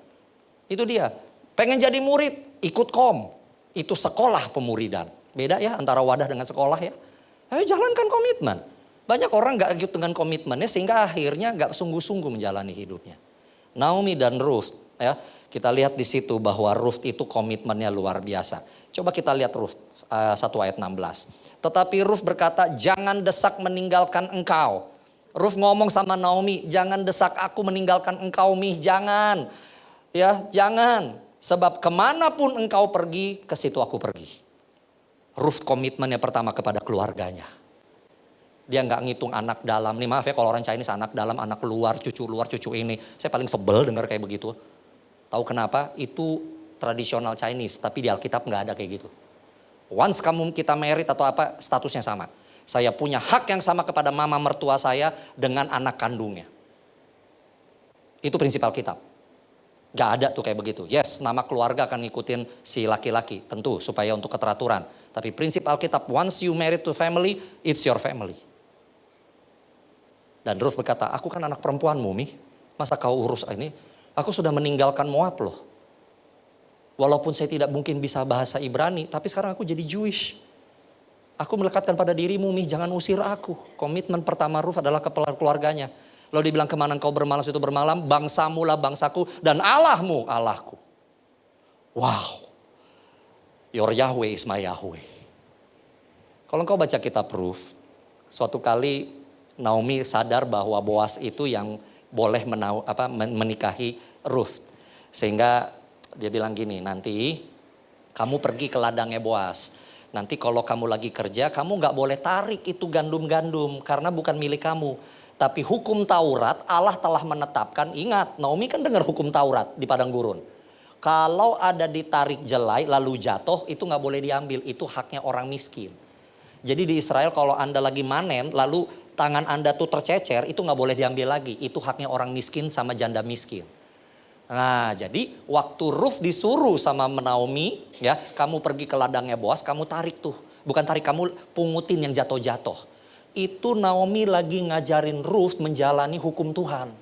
Itu dia. Pengen jadi murid, ikut KOM. Itu sekolah pemuridan. Beda ya antara wadah dengan sekolah ya. Ayo jalankan komitmen. Banyak orang gak ikut dengan komitmennya sehingga akhirnya gak sungguh-sungguh menjalani hidupnya. Naomi dan Ruth ya, kita lihat di situ bahwa Ruth itu komitmennya luar biasa. Coba kita lihat Ruth 1 ayat 16. Tetapi Ruth berkata, jangan desak meninggalkan engkau. Ruth ngomong sama Naomi, jangan desak aku meninggalkan engkau Mi, jangan. Ya, jangan. Sebab kemanapun engkau pergi, ke situ aku pergi. Ruth komitmennya pertama kepada keluarganya. Dia nggak ngitung anak dalam. Nih maaf ya kalau orang Chinese anak dalam, anak luar, cucu ini. Saya paling sebel dengar kayak begitu. Tahu kenapa? Itu tradisional Chinese, tapi di Alkitab nggak ada kayak gitu. Once kita married atau apa, statusnya sama. Saya punya hak yang sama kepada mama mertua saya dengan anak kandungnya. Itu prinsip Alkitab. Gak ada tuh kayak begitu. Yes, nama keluarga akan ngikutin si laki-laki, tentu supaya untuk keteraturan. Tapi prinsip Alkitab, once you married to family, it's your family. Dan Ruth berkata, aku kan anak perempuanmu, Mi. Masa kau urus ini? Aku sudah meninggalkan Moab loh. Walaupun saya tidak mungkin bisa bahasa Ibrani, tapi sekarang aku jadi Jewish. Aku melekatkan pada dirimu, Mi, jangan usir aku. Komitmen pertama Ruth adalah kepala keluarganya. Lalu dibilang, kemana engkau bermalam situ bermalam, bangsamu lah bangsaku dan Allahmu Allahku. Wow. Your Yahweh is my Yahweh. Kalau engkau baca kitab Ruth, suatu kali Naomi sadar bahwa Boas itu yang boleh menikahi Ruth. Sehingga dia bilang gini, nanti kamu pergi ke ladangnya Boas. Nanti kalau kamu lagi kerja, kamu gak boleh tarik itu gandum-gandum karena bukan milik kamu. Tapi hukum Taurat Allah telah menetapkan, ingat Naomi kan dengar hukum Taurat di padang gurun. Kalau ada ditarik jelai lalu jatuh, itu gak boleh diambil, itu haknya orang miskin. Jadi di Israel kalau Anda lagi manen lalu tangan Anda tuh tercecer, itu gak boleh diambil lagi, itu haknya orang miskin sama janda miskin. Nah, jadi waktu Ruth disuruh sama Naomi, ya, kamu pergi ke ladangnya Boas, kamu tarik tuh. Bukan tarik, kamu pungutin yang jatuh-jatuh. Itu Naomi lagi ngajarin Ruth menjalani hukum Tuhan.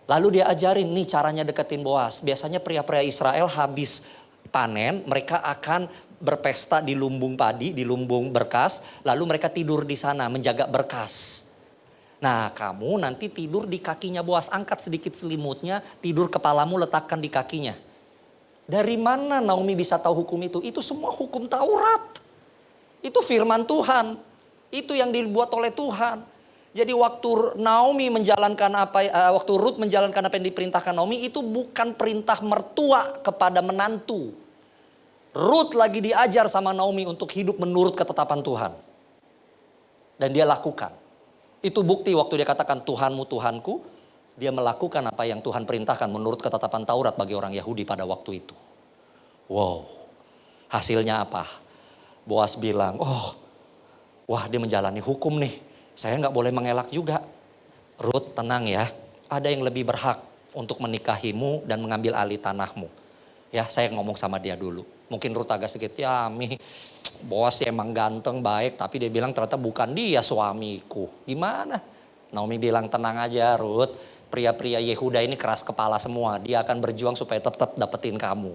Lalu dia ajarin nih caranya deketin Boas. Biasanya pria-pria Israel habis panen, mereka akan berpesta di lumbung padi, di lumbung berkas. Lalu mereka tidur di sana menjaga berkas. Nah, kamu nanti tidur di kakinya Boas, angkat sedikit selimutnya, tidur kepalamu letakkan di kakinya. Dari mana Naomi bisa tahu hukum itu? Itu semua hukum Taurat. Itu firman Tuhan. Itu yang dibuat oleh Tuhan. Jadi waktu Naomi menjalankan waktu Ruth menjalankan apa yang diperintahkan Naomi, itu bukan perintah mertua kepada menantu. Ruth lagi diajar sama Naomi untuk hidup menurut ketetapan Tuhan. Dan dia lakukan. Itu bukti waktu dia katakan Tuhanmu Tuhanku, dia melakukan apa yang Tuhan perintahkan menurut ketetapan Taurat bagi orang Yahudi pada waktu itu. Wow, hasilnya apa? Boas bilang, wah dia menjalani hukum nih, saya gak boleh mengelak juga. Ruth tenang ya, ada yang lebih berhak untuk menikahimu dan mengambil alih tanahmu. Ya, saya ngomong sama dia dulu. Mungkin Ruth agak sedikit, ya Mi, Boas emang ganteng, baik. Tapi dia bilang ternyata bukan dia suamiku. Gimana? Naomi bilang tenang aja Ruth. Pria-pria Yehuda ini keras kepala semua. Dia akan berjuang supaya tetap dapetin kamu.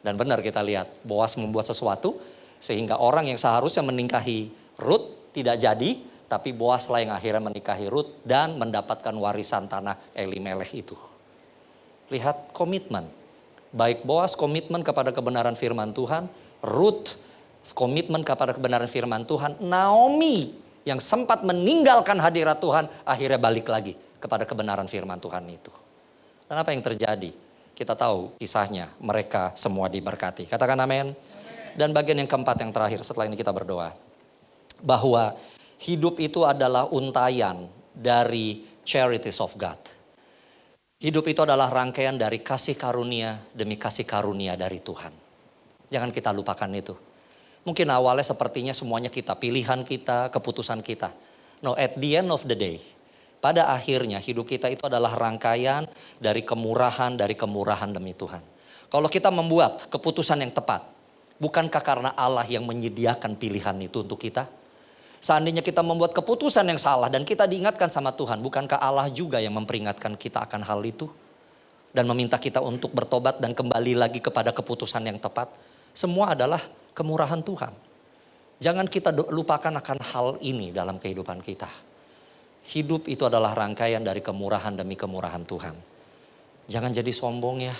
Dan benar kita lihat. Boas membuat sesuatu sehingga orang yang seharusnya menikahi Ruth tidak jadi. Tapi Boas lah yang akhirnya menikahi Ruth dan mendapatkan warisan tanah Elimelech itu. Lihat komitmen. Baik Boas komitmen kepada kebenaran firman Tuhan, Ruth komitmen kepada kebenaran firman Tuhan, Naomi yang sempat meninggalkan hadirat Tuhan akhirnya balik lagi kepada kebenaran firman Tuhan itu. Dan apa yang terjadi? Kita tahu kisahnya, mereka semua diberkati. Katakan amin. Dan bagian yang keempat yang terakhir setelah ini kita berdoa. Bahwa hidup itu adalah untayan dari charities of God. Hidup itu adalah rangkaian dari kasih karunia demi kasih karunia dari Tuhan. Jangan kita lupakan itu. Mungkin awalnya sepertinya semuanya kita, pilihan kita, keputusan kita. No, at the end of the day, pada akhirnya hidup kita itu adalah rangkaian dari kemurahan demi Tuhan. Kalau kita membuat keputusan yang tepat, bukankah karena Allah yang menyediakan pilihan itu untuk kita? Seandainya kita membuat keputusan yang salah dan kita diingatkan sama Tuhan, bukankah Allah juga yang memperingatkan kita akan hal itu? Dan meminta kita untuk bertobat dan kembali lagi kepada keputusan yang tepat. Semua adalah kemurahan Tuhan. Jangan kita lupakan akan hal ini dalam kehidupan kita. Hidup itu adalah rangkaian dari kemurahan demi kemurahan Tuhan. Jangan jadi sombong ya,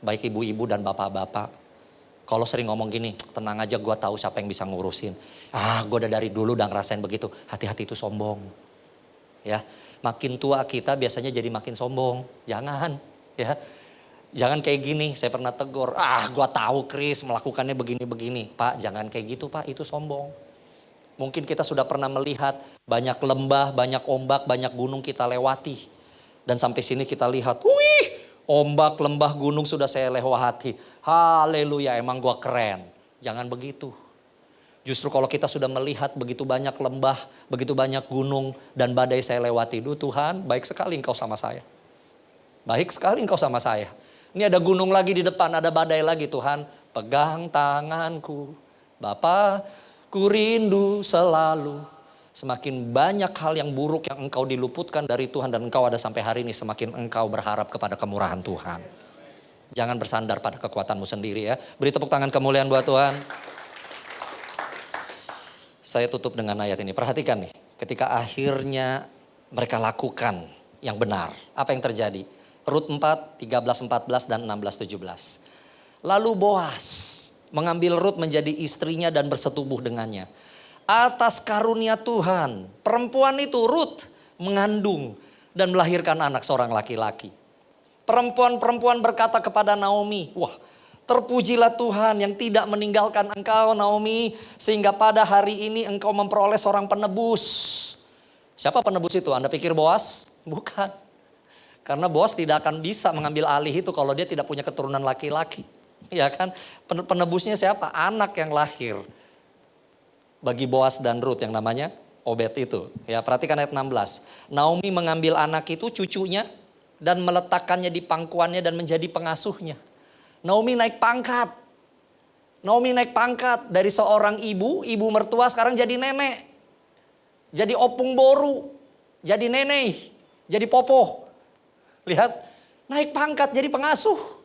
baik ibu-ibu dan bapak-bapak. Kalau sering ngomong gini, tenang aja gue tahu siapa yang bisa ngurusin. Gue udah dari dulu udah ngerasain begitu. Hati-hati itu sombong. Ya, makin tua kita biasanya jadi makin sombong. Jangan, ya. Jangan kayak gini, saya pernah tegur. Gue tahu Chris melakukannya begini-begini. Pak, jangan kayak gitu Pak, itu sombong. Mungkin kita sudah pernah melihat banyak lembah, banyak ombak, banyak gunung kita lewati. Dan sampai sini kita lihat, wih, Ombak, lembah, gunung sudah saya lewati. Haleluya, emang gua keren. Jangan begitu. Justru kalau kita sudah melihat begitu banyak lembah, begitu banyak gunung dan badai saya lewati. Duh Tuhan, baik sekali Engkau sama saya. Baik sekali Engkau sama saya. Ini ada gunung lagi di depan, ada badai lagi. Tuhan, pegang tanganku. Bapa, ku rindu selalu. Semakin banyak hal yang buruk yang engkau diluputkan dari Tuhan dan engkau ada sampai hari ini, semakin engkau berharap kepada kemurahan Tuhan. Jangan bersandar pada kekuatanmu sendiri ya. Beri tepuk tangan kemuliaan buat Tuhan. Saya tutup dengan ayat ini. Perhatikan nih, ketika akhirnya mereka lakukan yang benar, apa yang terjadi? Rut 4, 13, 14 dan 16, 17. Lalu Boas mengambil Rut menjadi istrinya dan bersetubuh dengannya. Atas karunia Tuhan, perempuan itu Rut mengandung dan melahirkan anak seorang laki-laki. Perempuan-perempuan berkata kepada Naomi, wah, terpujilah Tuhan yang tidak meninggalkan engkau Naomi, sehingga pada hari ini engkau memperoleh seorang penebus. Siapa penebus itu? Anda pikir Boas? Bukan. Karena Boas tidak akan bisa mengambil alih itu kalau dia tidak punya keturunan laki-laki. Ya kan? Penebusnya siapa? Anak yang lahir bagi Boas dan Rut yang namanya Obed itu. Ya, perhatikan ayat 16. Naomi mengambil anak itu, cucunya, dan meletakkannya di pangkuannya dan menjadi pengasuhnya. Naomi naik pangkat. Naomi naik pangkat dari seorang ibu mertua sekarang jadi nenek. Jadi opung boru, jadi nenek, jadi popoh. Lihat, naik pangkat jadi pengasuh.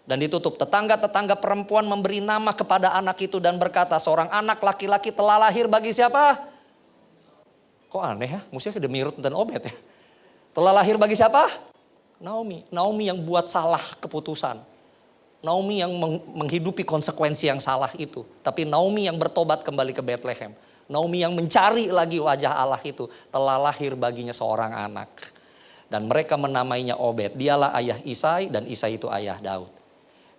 Dan ditutup, tetangga-tetangga perempuan memberi nama kepada anak itu dan berkata, seorang anak laki-laki telah lahir bagi siapa? Kok aneh ya, mestinya demi Rut dan Obed ya. Telah lahir bagi siapa? Naomi. Naomi yang buat salah keputusan. Naomi yang menghidupi konsekuensi yang salah itu. Tapi Naomi yang bertobat kembali ke Bethlehem. Naomi yang mencari lagi wajah Allah itu. Telah lahir baginya seorang anak. Dan mereka menamainya Obed. Dialah ayah Isai dan Isai itu ayah Daud.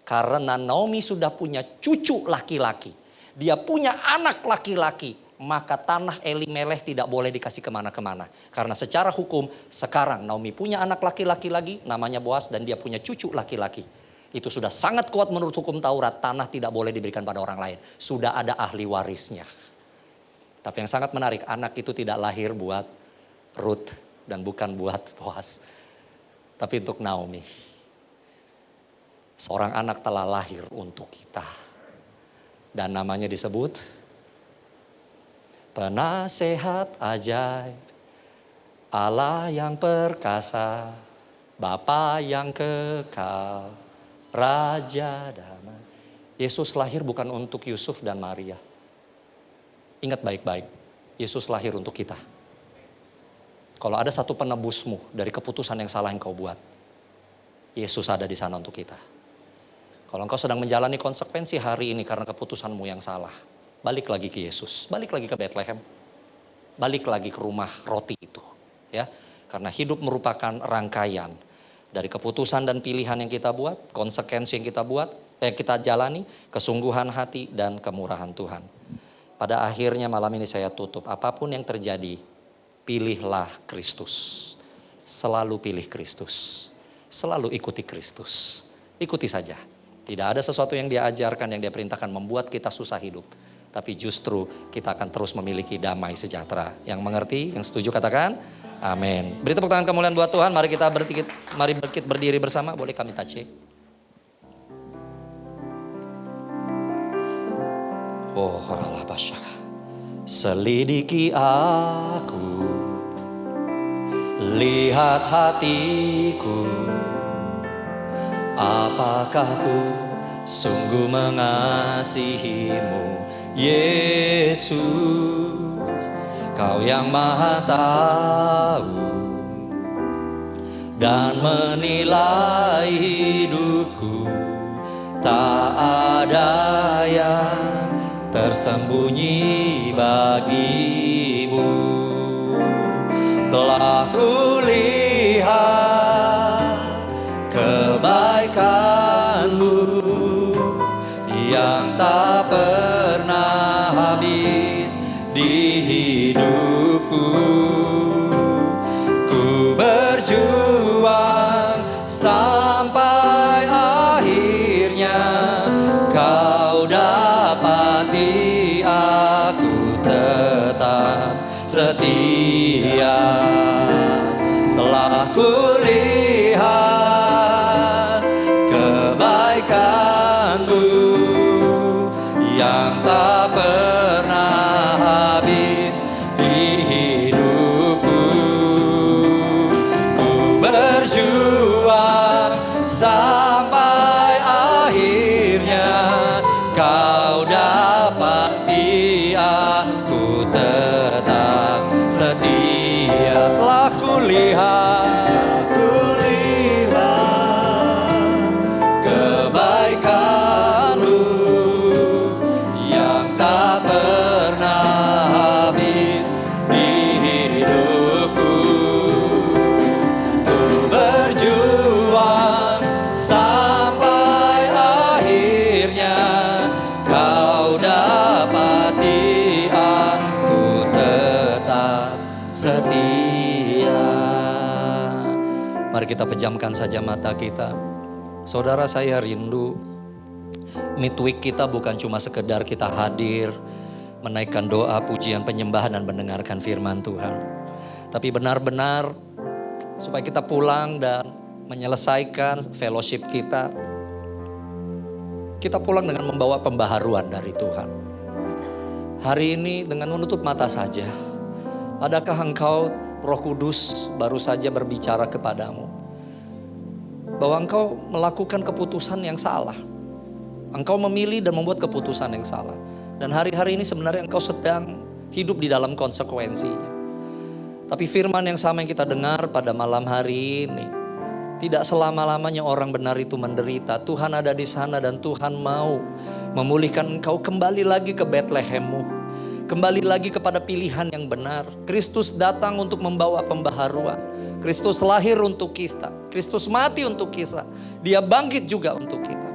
Karena Naomi sudah punya cucu laki-laki. Dia punya anak laki-laki. Maka tanah Elimelech tidak boleh dikasih kemana-kemana. Karena secara hukum sekarang Naomi punya anak laki-laki lagi. Namanya Boas dan dia punya cucu laki-laki. Itu sudah sangat kuat menurut hukum Taurat. Tanah tidak boleh diberikan pada orang lain. Sudah ada ahli warisnya. Tapi yang sangat menarik, anak itu tidak lahir buat Rut dan bukan buat Boas. Tapi untuk Naomi. Seorang anak telah lahir untuk kita. Dan namanya disebut Penasehat ajaib, Allah yang perkasa, Bapa yang kekal, Raja damai. Yesus lahir bukan untuk Yusuf dan Maria. Ingat baik-baik, Yesus lahir untuk kita. Kalau ada satu penebusmu dari keputusan yang salah yang kau buat, Yesus ada di sana untuk kita. Kalau engkau sedang menjalani konsekuensi hari ini karena keputusanmu yang salah, balik lagi ke Yesus, balik lagi ke Bethlehem, balik lagi ke rumah roti itu, ya. Karena hidup merupakan rangkaian dari keputusan dan pilihan yang kita buat, konsekuensi yang kita buat, kita jalani, kesungguhan hati dan kemurahan Tuhan. Pada akhirnya malam ini saya tutup, apapun yang terjadi, pilihlah Kristus, selalu pilih Kristus, selalu ikuti Kristus, ikuti saja. Tidak ada sesuatu yang dia ajarkan, yang dia perintahkan membuat kita susah hidup. Tapi justru kita akan terus memiliki damai sejahtera. Yang mengerti, yang setuju katakan, amin. Beri tepuk tangan kemuliaan buat Tuhan. Mari kita berdiri bersama. Boleh kami tace. Oh, Allah basyaka. Selidiki aku, lihat hatiku. Apakah ku sungguh mengasihimu, Yesus, Kau yang maha tahu dan menilai hidupku. Tak ada yang tersembunyi bagimu. Telah kulihat kebaikan-Mu yang tak pernah habis di hidupku. Ku berjuang sampai setia. Telah kulihat kebaikan-Mu yang tak pernah habis di hidupku. Ku berjuang sampai akhirnya Kau dapati aku tetap setia. Telah kulihat kebaikan-Mu yang tak pernah habis di hidupku. Ku berjuang sampai akhirnya Kau dapati aku tetap setia. Mari kita pejamkan saja mata kita. Saudara, saya rindu midweek kita bukan cuma sekedar kita hadir, menaikkan doa, pujian, penyembahan dan mendengarkan firman Tuhan. Tapi benar-benar supaya kita pulang dan menyelesaikan fellowship kita pulang dengan membawa pembaharuan dari Tuhan. Hari ini dengan menutup mata saja, adakah engkau, Roh Kudus baru saja berbicara kepadamu bahwa engkau melakukan keputusan yang salah. Engkau memilih dan membuat keputusan yang salah. Dan hari-hari ini sebenarnya engkau sedang hidup di dalam konsekuensinya. Tapi firman yang sama yang kita dengar pada malam hari ini, tidak selama-lamanya orang benar itu menderita. Tuhan ada di sana dan Tuhan mau memulihkan engkau kembali lagi ke Betlehemmu. Kembali lagi kepada pilihan yang benar. Kristus datang untuk membawa pembaharuan. Kristus lahir untuk kita. Kristus mati untuk kita. Dia bangkit juga untuk kita.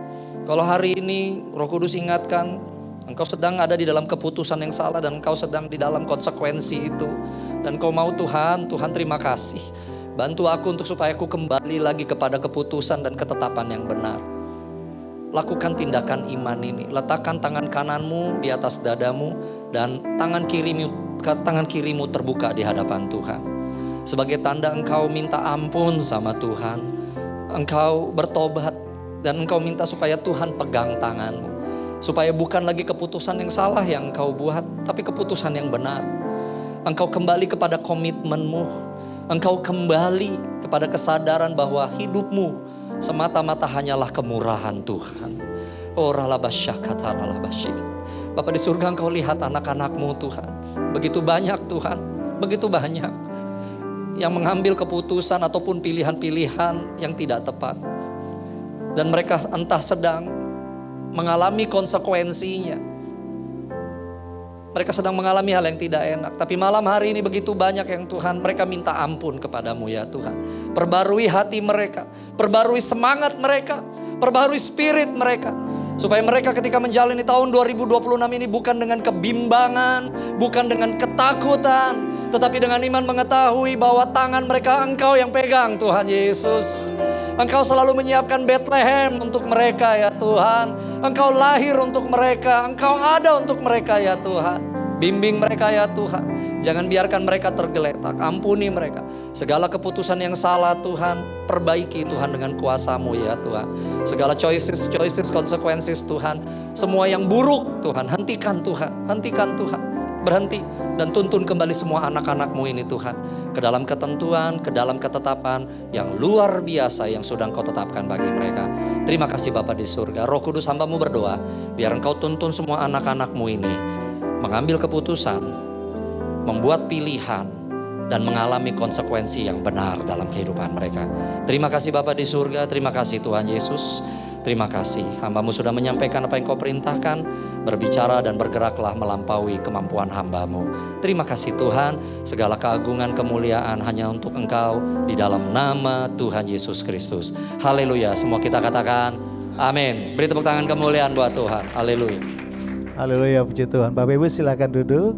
Kalau hari ini Roh Kudus ingatkan, engkau sedang ada di dalam keputusan yang salah dan engkau sedang di dalam konsekuensi itu. Dan kau mau Tuhan terima kasih. Bantu aku untuk supaya aku kembali lagi kepada keputusan dan ketetapan yang benar. Lakukan tindakan iman ini. Letakkan tangan kananmu di atas dadamu dan tangan kirimu terbuka di hadapan Tuhan. Sebagai tanda engkau minta ampun sama Tuhan. Engkau bertobat dan engkau minta supaya Tuhan pegang tanganmu. Supaya bukan lagi keputusan yang salah yang engkau buat, tapi keputusan yang benar. Engkau kembali kepada komitmenmu. Engkau kembali kepada kesadaran bahwa hidupmu semata-mata hanyalah kemurahan Tuhan. Oh Bapak di surga, engkau lihat anak-anakmu Tuhan. Begitu banyak Tuhan, begitu banyak yang mengambil keputusan ataupun pilihan-pilihan yang tidak tepat. Dan mereka entah sedang mengalami konsekuensinya. Mereka sedang mengalami hal yang tidak enak. Tapi malam hari ini begitu banyak yang Tuhan, mereka minta ampun kepadamu ya Tuhan. Perbarui hati mereka, perbarui semangat mereka, perbarui spirit mereka. Supaya mereka ketika menjalani tahun 2026 ini bukan dengan kebimbangan, bukan dengan ketakutan, tetapi dengan iman mengetahui bahwa tangan mereka Engkau yang pegang Tuhan Yesus. Engkau selalu menyiapkan Bethlehem untuk mereka ya Tuhan. Engkau lahir untuk mereka, Engkau ada untuk mereka ya Tuhan. Bimbing mereka ya Tuhan. Jangan biarkan mereka tergeletak, ampuni mereka. Segala keputusan yang salah Tuhan, perbaiki Tuhan dengan kuasa-Mu ya Tuhan. Segala choices, konsekuensi Tuhan. Semua yang buruk Tuhan, hentikan Tuhan. Berhenti dan tuntun kembali semua anak-anak-Mu ini Tuhan. Ke dalam ketentuan, ke dalam ketetapan yang luar biasa yang sudah Engkau tetapkan bagi mereka. Terima kasih Bapa di surga. Roh Kudus hamba-Mu berdoa, biar Engkau tuntun semua anak-anak-Mu ini mengambil keputusan, membuat pilihan, dan mengalami konsekuensi yang benar dalam kehidupan mereka. Terima kasih Bapa di surga, terima kasih Tuhan Yesus. Terima kasih, hamba-Mu sudah menyampaikan apa yang Kau perintahkan, berbicara dan bergeraklah melampaui kemampuan hamba-Mu. Terima kasih Tuhan, segala keagungan kemuliaan hanya untuk Engkau di dalam nama Tuhan Yesus Kristus. Haleluya, semua kita katakan amin. Beri tepuk tangan kemuliaan buat Tuhan. Haleluya. Haleluya, puji Tuhan. Bapak Ibu silakan duduk.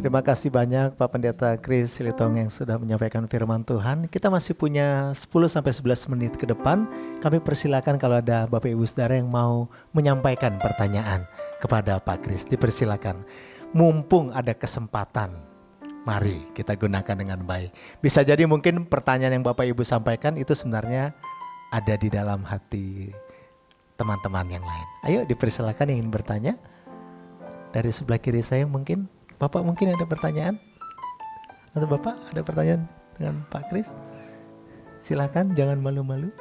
Terima kasih banyak Pak Pendeta Chris Silitong yang sudah menyampaikan firman Tuhan. Kita masih punya 10-11 menit ke depan. Kami persilakan kalau ada Bapak Ibu Saudara yang mau menyampaikan pertanyaan kepada Pak Chris. Dipersilakan. Mumpung ada kesempatan Mari kita gunakan dengan baik. Bisa jadi mungkin pertanyaan yang Bapak Ibu sampaikan itu sebenarnya ada di dalam hati teman-teman yang lain. Ayo dipersilakan yang ingin bertanya. Dari sebelah kiri saya mungkin. Bapak mungkin ada pertanyaan? Atau Bapak ada pertanyaan dengan Pak Kris? Silakan, jangan malu-malu.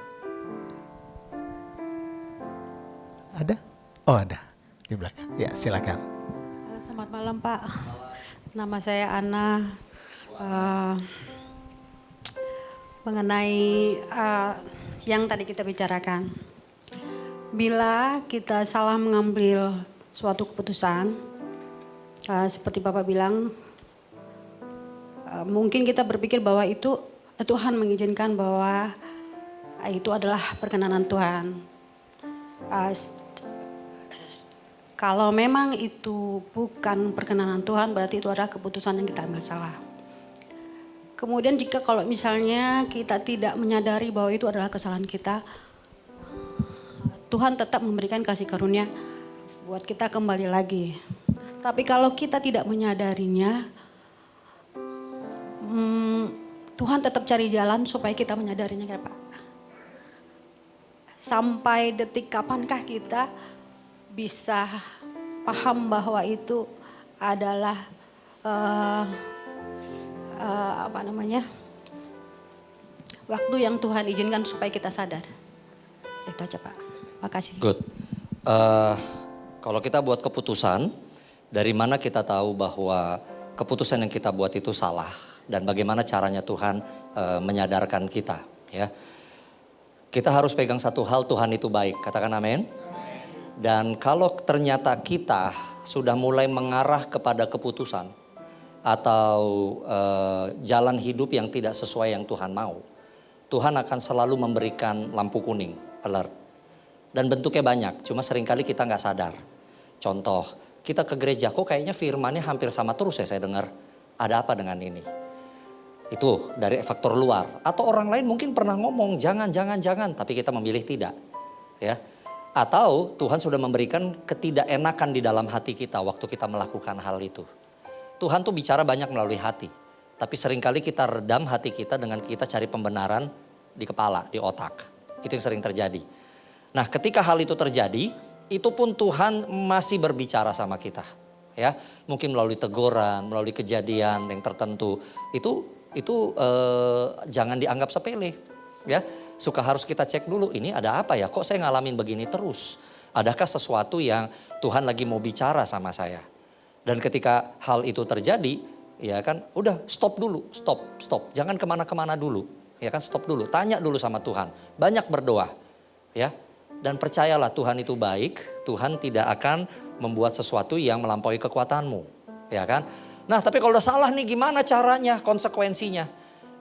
Ada? Oh ada, di belakang. Ya silakan. Halo, selamat malam Pak. Nama saya Ana. Mengenai yang tadi kita bicarakan. Bila kita salah mengambil suatu keputusan, seperti Bapak bilang, mungkin kita berpikir bahwa itu Tuhan mengizinkan bahwa itu adalah perkenanan Tuhan. Kalau memang itu bukan perkenanan Tuhan, berarti itu adalah keputusan yang kita ambil salah. Kemudian jika kalau misalnya kita tidak menyadari bahwa itu adalah kesalahan kita, Tuhan tetap memberikan kasih karunia buat kita kembali lagi. Tapi kalau kita tidak menyadarinya, Tuhan tetap cari jalan supaya kita menyadarinya, ya Pak. Sampai detik kapankah kita bisa paham bahwa itu adalah waktu yang Tuhan izinkan supaya kita sadar. Itu aja Pak. Makasih. Good. Kalau kita buat keputusan, dari mana kita tahu bahwa keputusan yang kita buat itu salah dan bagaimana caranya Tuhan menyadarkan kita, ya. Kita harus pegang satu hal, Tuhan itu baik. Katakan amin. Dan kalau ternyata kita sudah mulai mengarah kepada keputusan atau jalan hidup yang tidak sesuai yang Tuhan mau, Tuhan akan selalu memberikan lampu kuning, alert. Dan bentuknya banyak, cuma seringkali kita nggak sadar. Contoh, kita ke gereja, kok kayaknya firmannya hampir sama terus ya saya dengar. Ada apa dengan ini? Itu dari faktor luar. Atau orang lain mungkin pernah ngomong, jangan, tapi kita memilih tidak. Ya. Atau Tuhan sudah memberikan ketidakenakan di dalam hati kita waktu kita melakukan hal itu. Tuhan tuh bicara banyak melalui hati. Tapi seringkali kita redam hati kita dengan kita cari pembenaran di kepala, di otak. Itu yang sering terjadi. Nah ketika hal itu terjadi, itu pun Tuhan masih berbicara sama kita. Ya, mungkin melalui teguran, melalui kejadian yang tertentu. Itu jangan dianggap sepele. Ya. Suka harus kita cek dulu, ini ada apa ya? Kok saya ngalamin begini terus? Adakah sesuatu yang Tuhan lagi mau bicara sama saya? Dan ketika hal itu terjadi, ya kan, udah stop dulu, stop. Jangan kemana-kemana dulu, ya kan, stop dulu. Tanya dulu sama Tuhan, banyak berdoa, ya. Dan percayalah Tuhan itu baik, Tuhan tidak akan membuat sesuatu yang melampaui kekuatanmu, ya kan. Nah tapi kalau udah salah nih gimana caranya, konsekuensinya?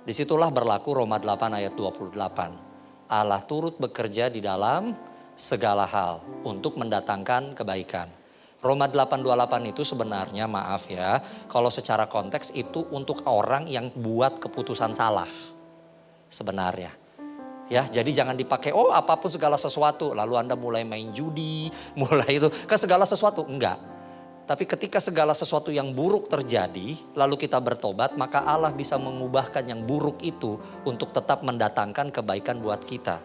Disitulah berlaku Roma 8 ayat 28. Allah turut bekerja di dalam segala hal untuk mendatangkan kebaikan. Roma 8:28 itu sebenarnya maaf ya, kalau secara konteks itu untuk orang yang buat keputusan salah sebenarnya. Ya, jadi jangan dipakai apapun segala sesuatu lalu Anda mulai main judi, mulai itu ke segala sesuatu, enggak. Tapi ketika segala sesuatu yang buruk terjadi, lalu kita bertobat, maka Allah bisa mengubahkan yang buruk itu untuk tetap mendatangkan kebaikan buat kita.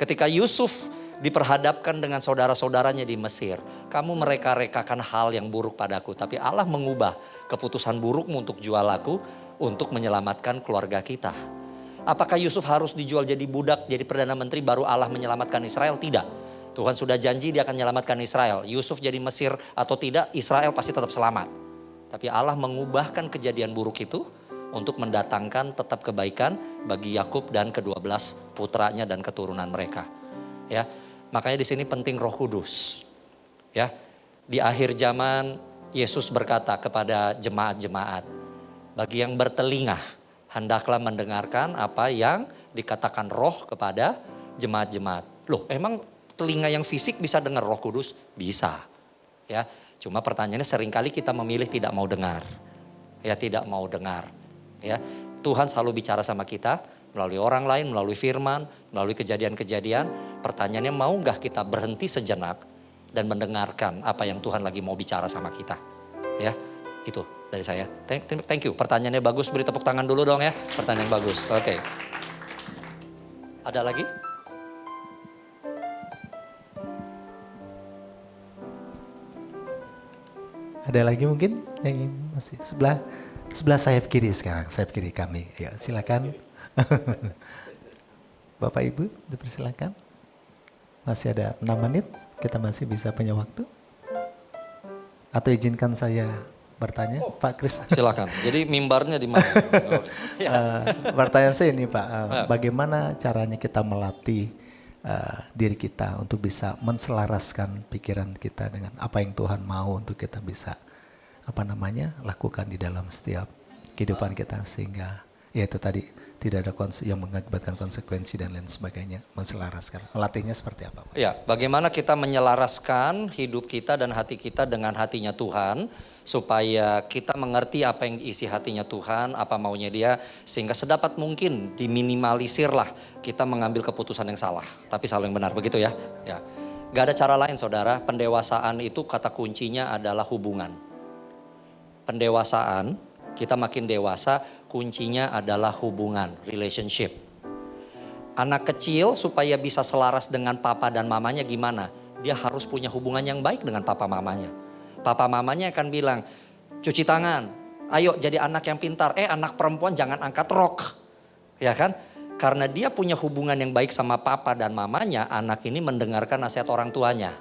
Ketika Yusuf diperhadapkan dengan saudara-saudaranya di Mesir, kamu mereka-rekakan hal yang buruk padaku, tapi Allah mengubah keputusan burukmu untuk jual aku, untuk menyelamatkan keluarga kita. Apakah Yusuf harus dijual jadi budak, jadi Perdana Menteri baru Allah menyelamatkan Israel? Tidak. Tuhan sudah janji dia akan menyelamatkan Israel. Yusuf jadi Mesir atau tidak, Israel pasti tetap selamat. Tapi Allah mengubahkan kejadian buruk itu untuk mendatangkan tetap kebaikan bagi Yakub dan ke-12 putranya dan keturunan mereka. Ya, makanya di sini penting Roh Kudus. Ya, di akhir zaman Yesus berkata kepada jemaat-jemaat, bagi yang bertelinga hendaklah mendengarkan apa yang dikatakan Roh kepada jemaat-jemaat. Loh, emang telinga yang fisik bisa dengar Roh Kudus? Bisa. Ya, cuma pertanyaannya seringkali kita memilih tidak mau dengar. Ya, tidak mau dengar. Ya, Tuhan selalu bicara sama kita melalui orang lain, melalui firman, melalui kejadian-kejadian. Pertanyaannya mau nggak kita berhenti sejenak dan mendengarkan apa yang Tuhan lagi mau bicara sama kita? Ya, itu. dari saya. Thank you. Pertanyaannya bagus, beri tepuk tangan dulu dong ya. Pertanyaan yang bagus. Oke. Ada lagi? Ada lagi mungkin yang masih sebelah sayap kiri sekarang, sayap kiri kami. Ya, silakan. Bapak Ibu, dipersilakan. Masih ada 6 menit, kita masih bisa punya waktu. Atau izinkan saya bertanya, Pak Kris. Silakan. Jadi mimbarnya di mana? Pertanyaan saya ini Pak, bagaimana caranya kita melatih diri kita untuk bisa menselaraskan pikiran kita dengan apa yang Tuhan mau untuk kita bisa lakukan di dalam setiap kehidupan kita, sehingga ya itu tadi tidak ada yang mengakibatkan konsekuensi dan lain sebagainya, menselaraskan. Melatihnya seperti apa Pak? Ya, bagaimana kita menyelaraskan hidup kita dan hati kita dengan hatinya Tuhan, supaya kita mengerti apa yang isi hatinya Tuhan, apa maunya Dia, sehingga sedapat mungkin diminimalisirlah kita mengambil keputusan yang salah, tapi salah yang benar, begitu ya. Ya, gak ada cara lain saudara. Pendewasaan itu kata kuncinya adalah hubungan. Pendewasaan, kita makin dewasa, kuncinya adalah hubungan, relationship. Anak kecil supaya bisa selaras dengan papa dan mamanya gimana? Dia harus punya hubungan yang baik dengan papa mamanya. Papa mamanya akan bilang, cuci tangan, ayo jadi anak yang pintar. Anak perempuan jangan angkat rok. Ya kan? Karena dia punya hubungan yang baik sama papa dan mamanya, anak ini mendengarkan nasihat orang tuanya.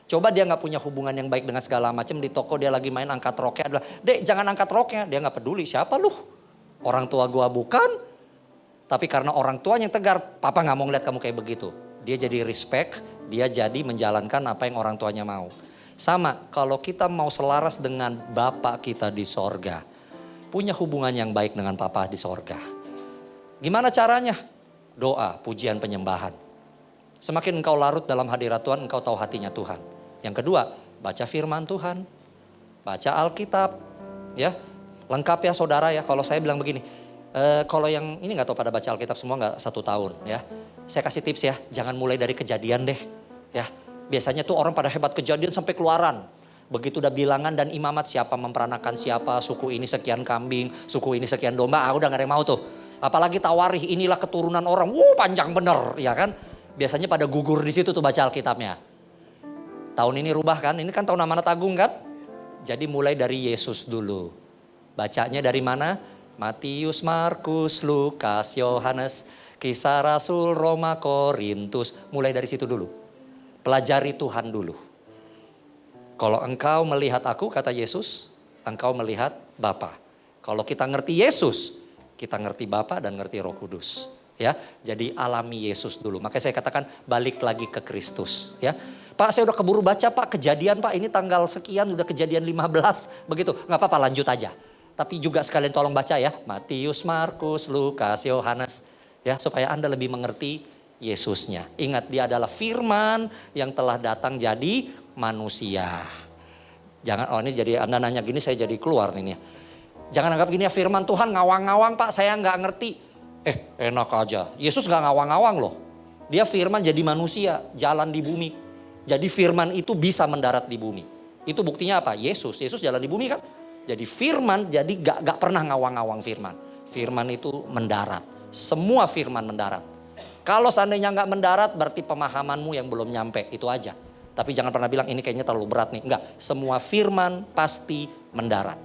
Coba dia gak punya hubungan yang baik dengan segala macam, di toko dia lagi main angkat roknya adalah, dek jangan angkat roknya. Dia gak peduli, siapa lu? Orang tua gua bukan. Tapi karena orang tuanya yang tegar, papa gak mau ngeliat kamu kayak begitu. Dia jadi respect, dia jadi menjalankan apa yang orang tuanya mau. Sama, kalau kita mau selaras dengan Bapa kita di sorga, punya hubungan yang baik dengan Papa di sorga. Gimana caranya? Doa, pujian, penyembahan. Semakin engkau larut dalam hadirat Tuhan, engkau tahu hatinya Tuhan. Yang kedua, baca firman Tuhan, baca Alkitab, ya. Lengkap ya saudara ya, kalau saya bilang begini, kalau yang ini gak tahu pada baca Alkitab semua gak 1 tahun ya. Saya kasih tips ya, jangan mulai dari Kejadian deh ya. Biasanya tuh orang pada hebat Kejadian sampai Keluaran. Begitu udah bilangan dan imamat, siapa memperanakan siapa, suku ini sekian kambing, suku ini sekian domba, udah gak ada yang mau tuh. Apalagi Tawarikh, inilah keturunan orang, panjang bener ya kan. Biasanya pada gugur di situ tuh baca Alkitabnya. Tahun ini rubah kan, ini kan tahun amanat agung kan. Jadi mulai dari Yesus dulu. Bacanya dari mana? Matius, Markus, Lukas, Yohanes, Kisah Rasul, Roma, Korintus. Mulai dari situ dulu. Pelajari Tuhan dulu. Kalau engkau melihat aku, kata Yesus, engkau melihat Bapa. Kalau kita ngerti Yesus, kita ngerti Bapa dan ngerti Roh Kudus. Ya, jadi alami Yesus dulu. Makanya saya katakan balik lagi ke Kristus. Ya, Pak, saya udah keburu baca Pak, Kejadian Pak, ini tanggal sekian udah Kejadian 15, begitu. Nggak apa-apa, lanjut aja. Tapi juga sekalian tolong baca ya, Matius, Markus, Lukas, Yohanes, ya, supaya Anda lebih mengerti Yesusnya. Ingat, dia adalah firman yang telah datang jadi manusia. Jangan, ini jadi Anda nanya gini, saya jadi keluar nih ya. Jangan anggap gini ya, firman Tuhan ngawang-ngawang Pak, saya nggak ngerti. Enak aja, Yesus nggak ngawang-ngawang loh. Dia firman jadi manusia, jalan di bumi. Jadi firman itu bisa mendarat di bumi. Itu buktinya apa? Yesus jalan di bumi kan. Jadi firman, jadi gak pernah ngawang-ngawang firman. Firman itu mendarat, semua firman mendarat. Kalau seandainya nggak mendarat, berarti pemahamanmu yang belum nyampe, itu aja. Tapi jangan pernah bilang ini kayaknya terlalu berat nih. Enggak, semua firman pasti mendarat.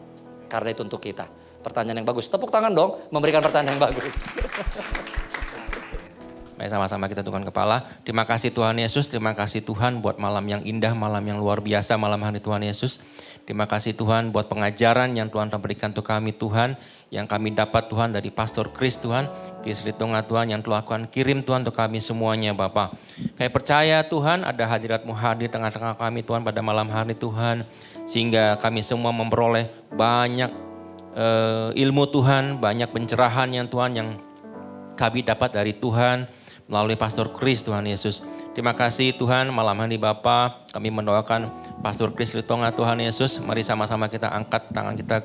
Karena itu untuk kita. Pertanyaan yang bagus. Tepuk tangan dong, memberikan pertanyaan yang bagus. Mari sama-sama kita tundukkan kepala. Terima kasih Tuhan Yesus, terima kasih Tuhan buat malam yang indah, malam yang luar biasa, malam hari Tuhan Yesus. Terima kasih Tuhan buat pengajaran yang Tuhan berikan untuk kami Tuhan. Yang kami dapat Tuhan dari Pastor Kris Tuhan. Kris Litonga Tuhan yang telah Tuhan kirim Tuhan untuk kami semuanya Bapak. Kami percaya Tuhan ada hadirat-Mu hadir tengah-tengah kami Tuhan pada malam hari Tuhan. Sehingga kami semua memperoleh banyak ilmu Tuhan, banyak pencerahan yang Tuhan yang kami dapat dari Tuhan melalui Pastor Kris Tuhan Yesus. Terima kasih Tuhan malam hari Bapa, kami mendoakan Pastor Kris Litonga Tuhan Yesus. Mari sama-sama kita angkat tangan kita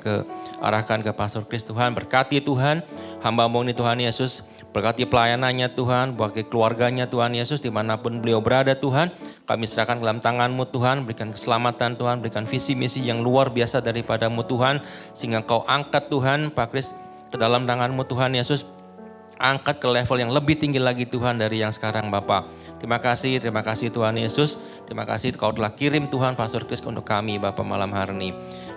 arahkan ke Pastor Kris Tuhan. Berkati Tuhan, hamba-Mu ini Tuhan Yesus. Berkati pelayanannya Tuhan, berkati keluarganya Tuhan Yesus, dimanapun beliau berada Tuhan. Kami serahkan dalam tangan-Mu Tuhan, berikan keselamatan Tuhan, berikan visi misi yang luar biasa daripada-Mu Tuhan. Sehingga Kau angkat Tuhan, Pak Kris, ke dalam tangan-Mu Tuhan Yesus. Angkat ke level yang lebih tinggi lagi Tuhan dari yang sekarang Bapak. Terima kasih Tuhan Yesus. Terima kasih Kau telah kirim Tuhan Pastor Kris untuk kami Bapak malam hari ini.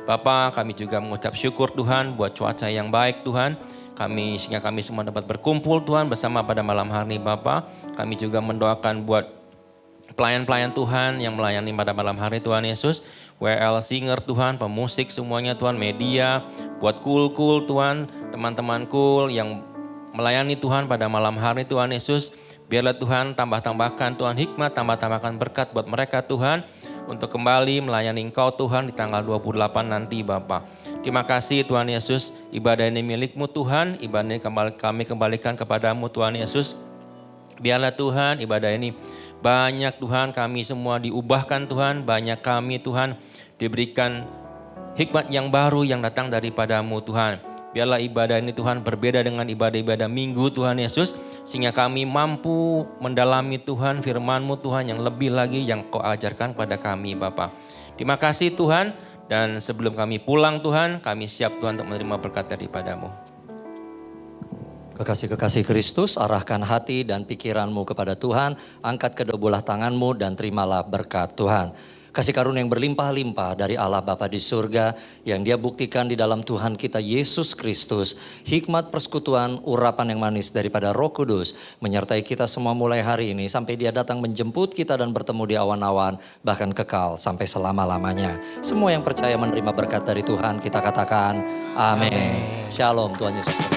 Bapak, kami juga mengucap syukur Tuhan buat cuaca yang baik Tuhan. Sehingga kami semua dapat berkumpul Tuhan bersama pada malam hari ini Bapak. Kami juga mendoakan buat pelayan-pelayan Tuhan yang melayani pada malam hari Tuhan Yesus. WL Singer Tuhan, pemusik semuanya Tuhan, media, buat cool Tuhan, teman-teman cool yang melayani Tuhan pada malam hari Tuhan Yesus. Biarlah Tuhan tambahkan Tuhan hikmat, tambahkan berkat buat mereka Tuhan. Untuk kembali melayani Engkau Tuhan di tanggal 28 nanti Bapak. Terima kasih Tuhan Yesus, ibadah ini milik-Mu Tuhan, ibadah ini kami kembalikan kepada-Mu Tuhan Yesus. Biarlah Tuhan ibadah ini banyak Tuhan kami semua diubahkan Tuhan, banyak kami Tuhan diberikan hikmat yang baru yang datang daripada-Mu Tuhan. Biarlah ibadah ini Tuhan berbeda dengan ibadah-ibadah minggu Tuhan Yesus. Sehingga kami mampu mendalami Tuhan firman-Mu Tuhan yang lebih lagi yang Kau ajarkan pada kami Bapa. Terima kasih Tuhan. Dan sebelum kami pulang Tuhan, kami siap Tuhan untuk menerima berkat daripada-Mu. Kekasih-kekasih Kristus, arahkan hati dan pikiranmu kepada Tuhan. Angkat kedua belah tanganmu dan terimalah berkat Tuhan. Kasih karunia yang berlimpah-limpah dari Allah Bapa di surga yang Dia buktikan di dalam Tuhan kita Yesus Kristus. Hikmat persekutuan, urapan yang manis daripada Roh Kudus menyertai kita semua mulai hari ini sampai Dia datang menjemput kita dan bertemu di awan-awan bahkan kekal sampai selama-lamanya. Semua yang percaya menerima berkat dari Tuhan kita katakan amin. Shalom, Tuhan Yesus.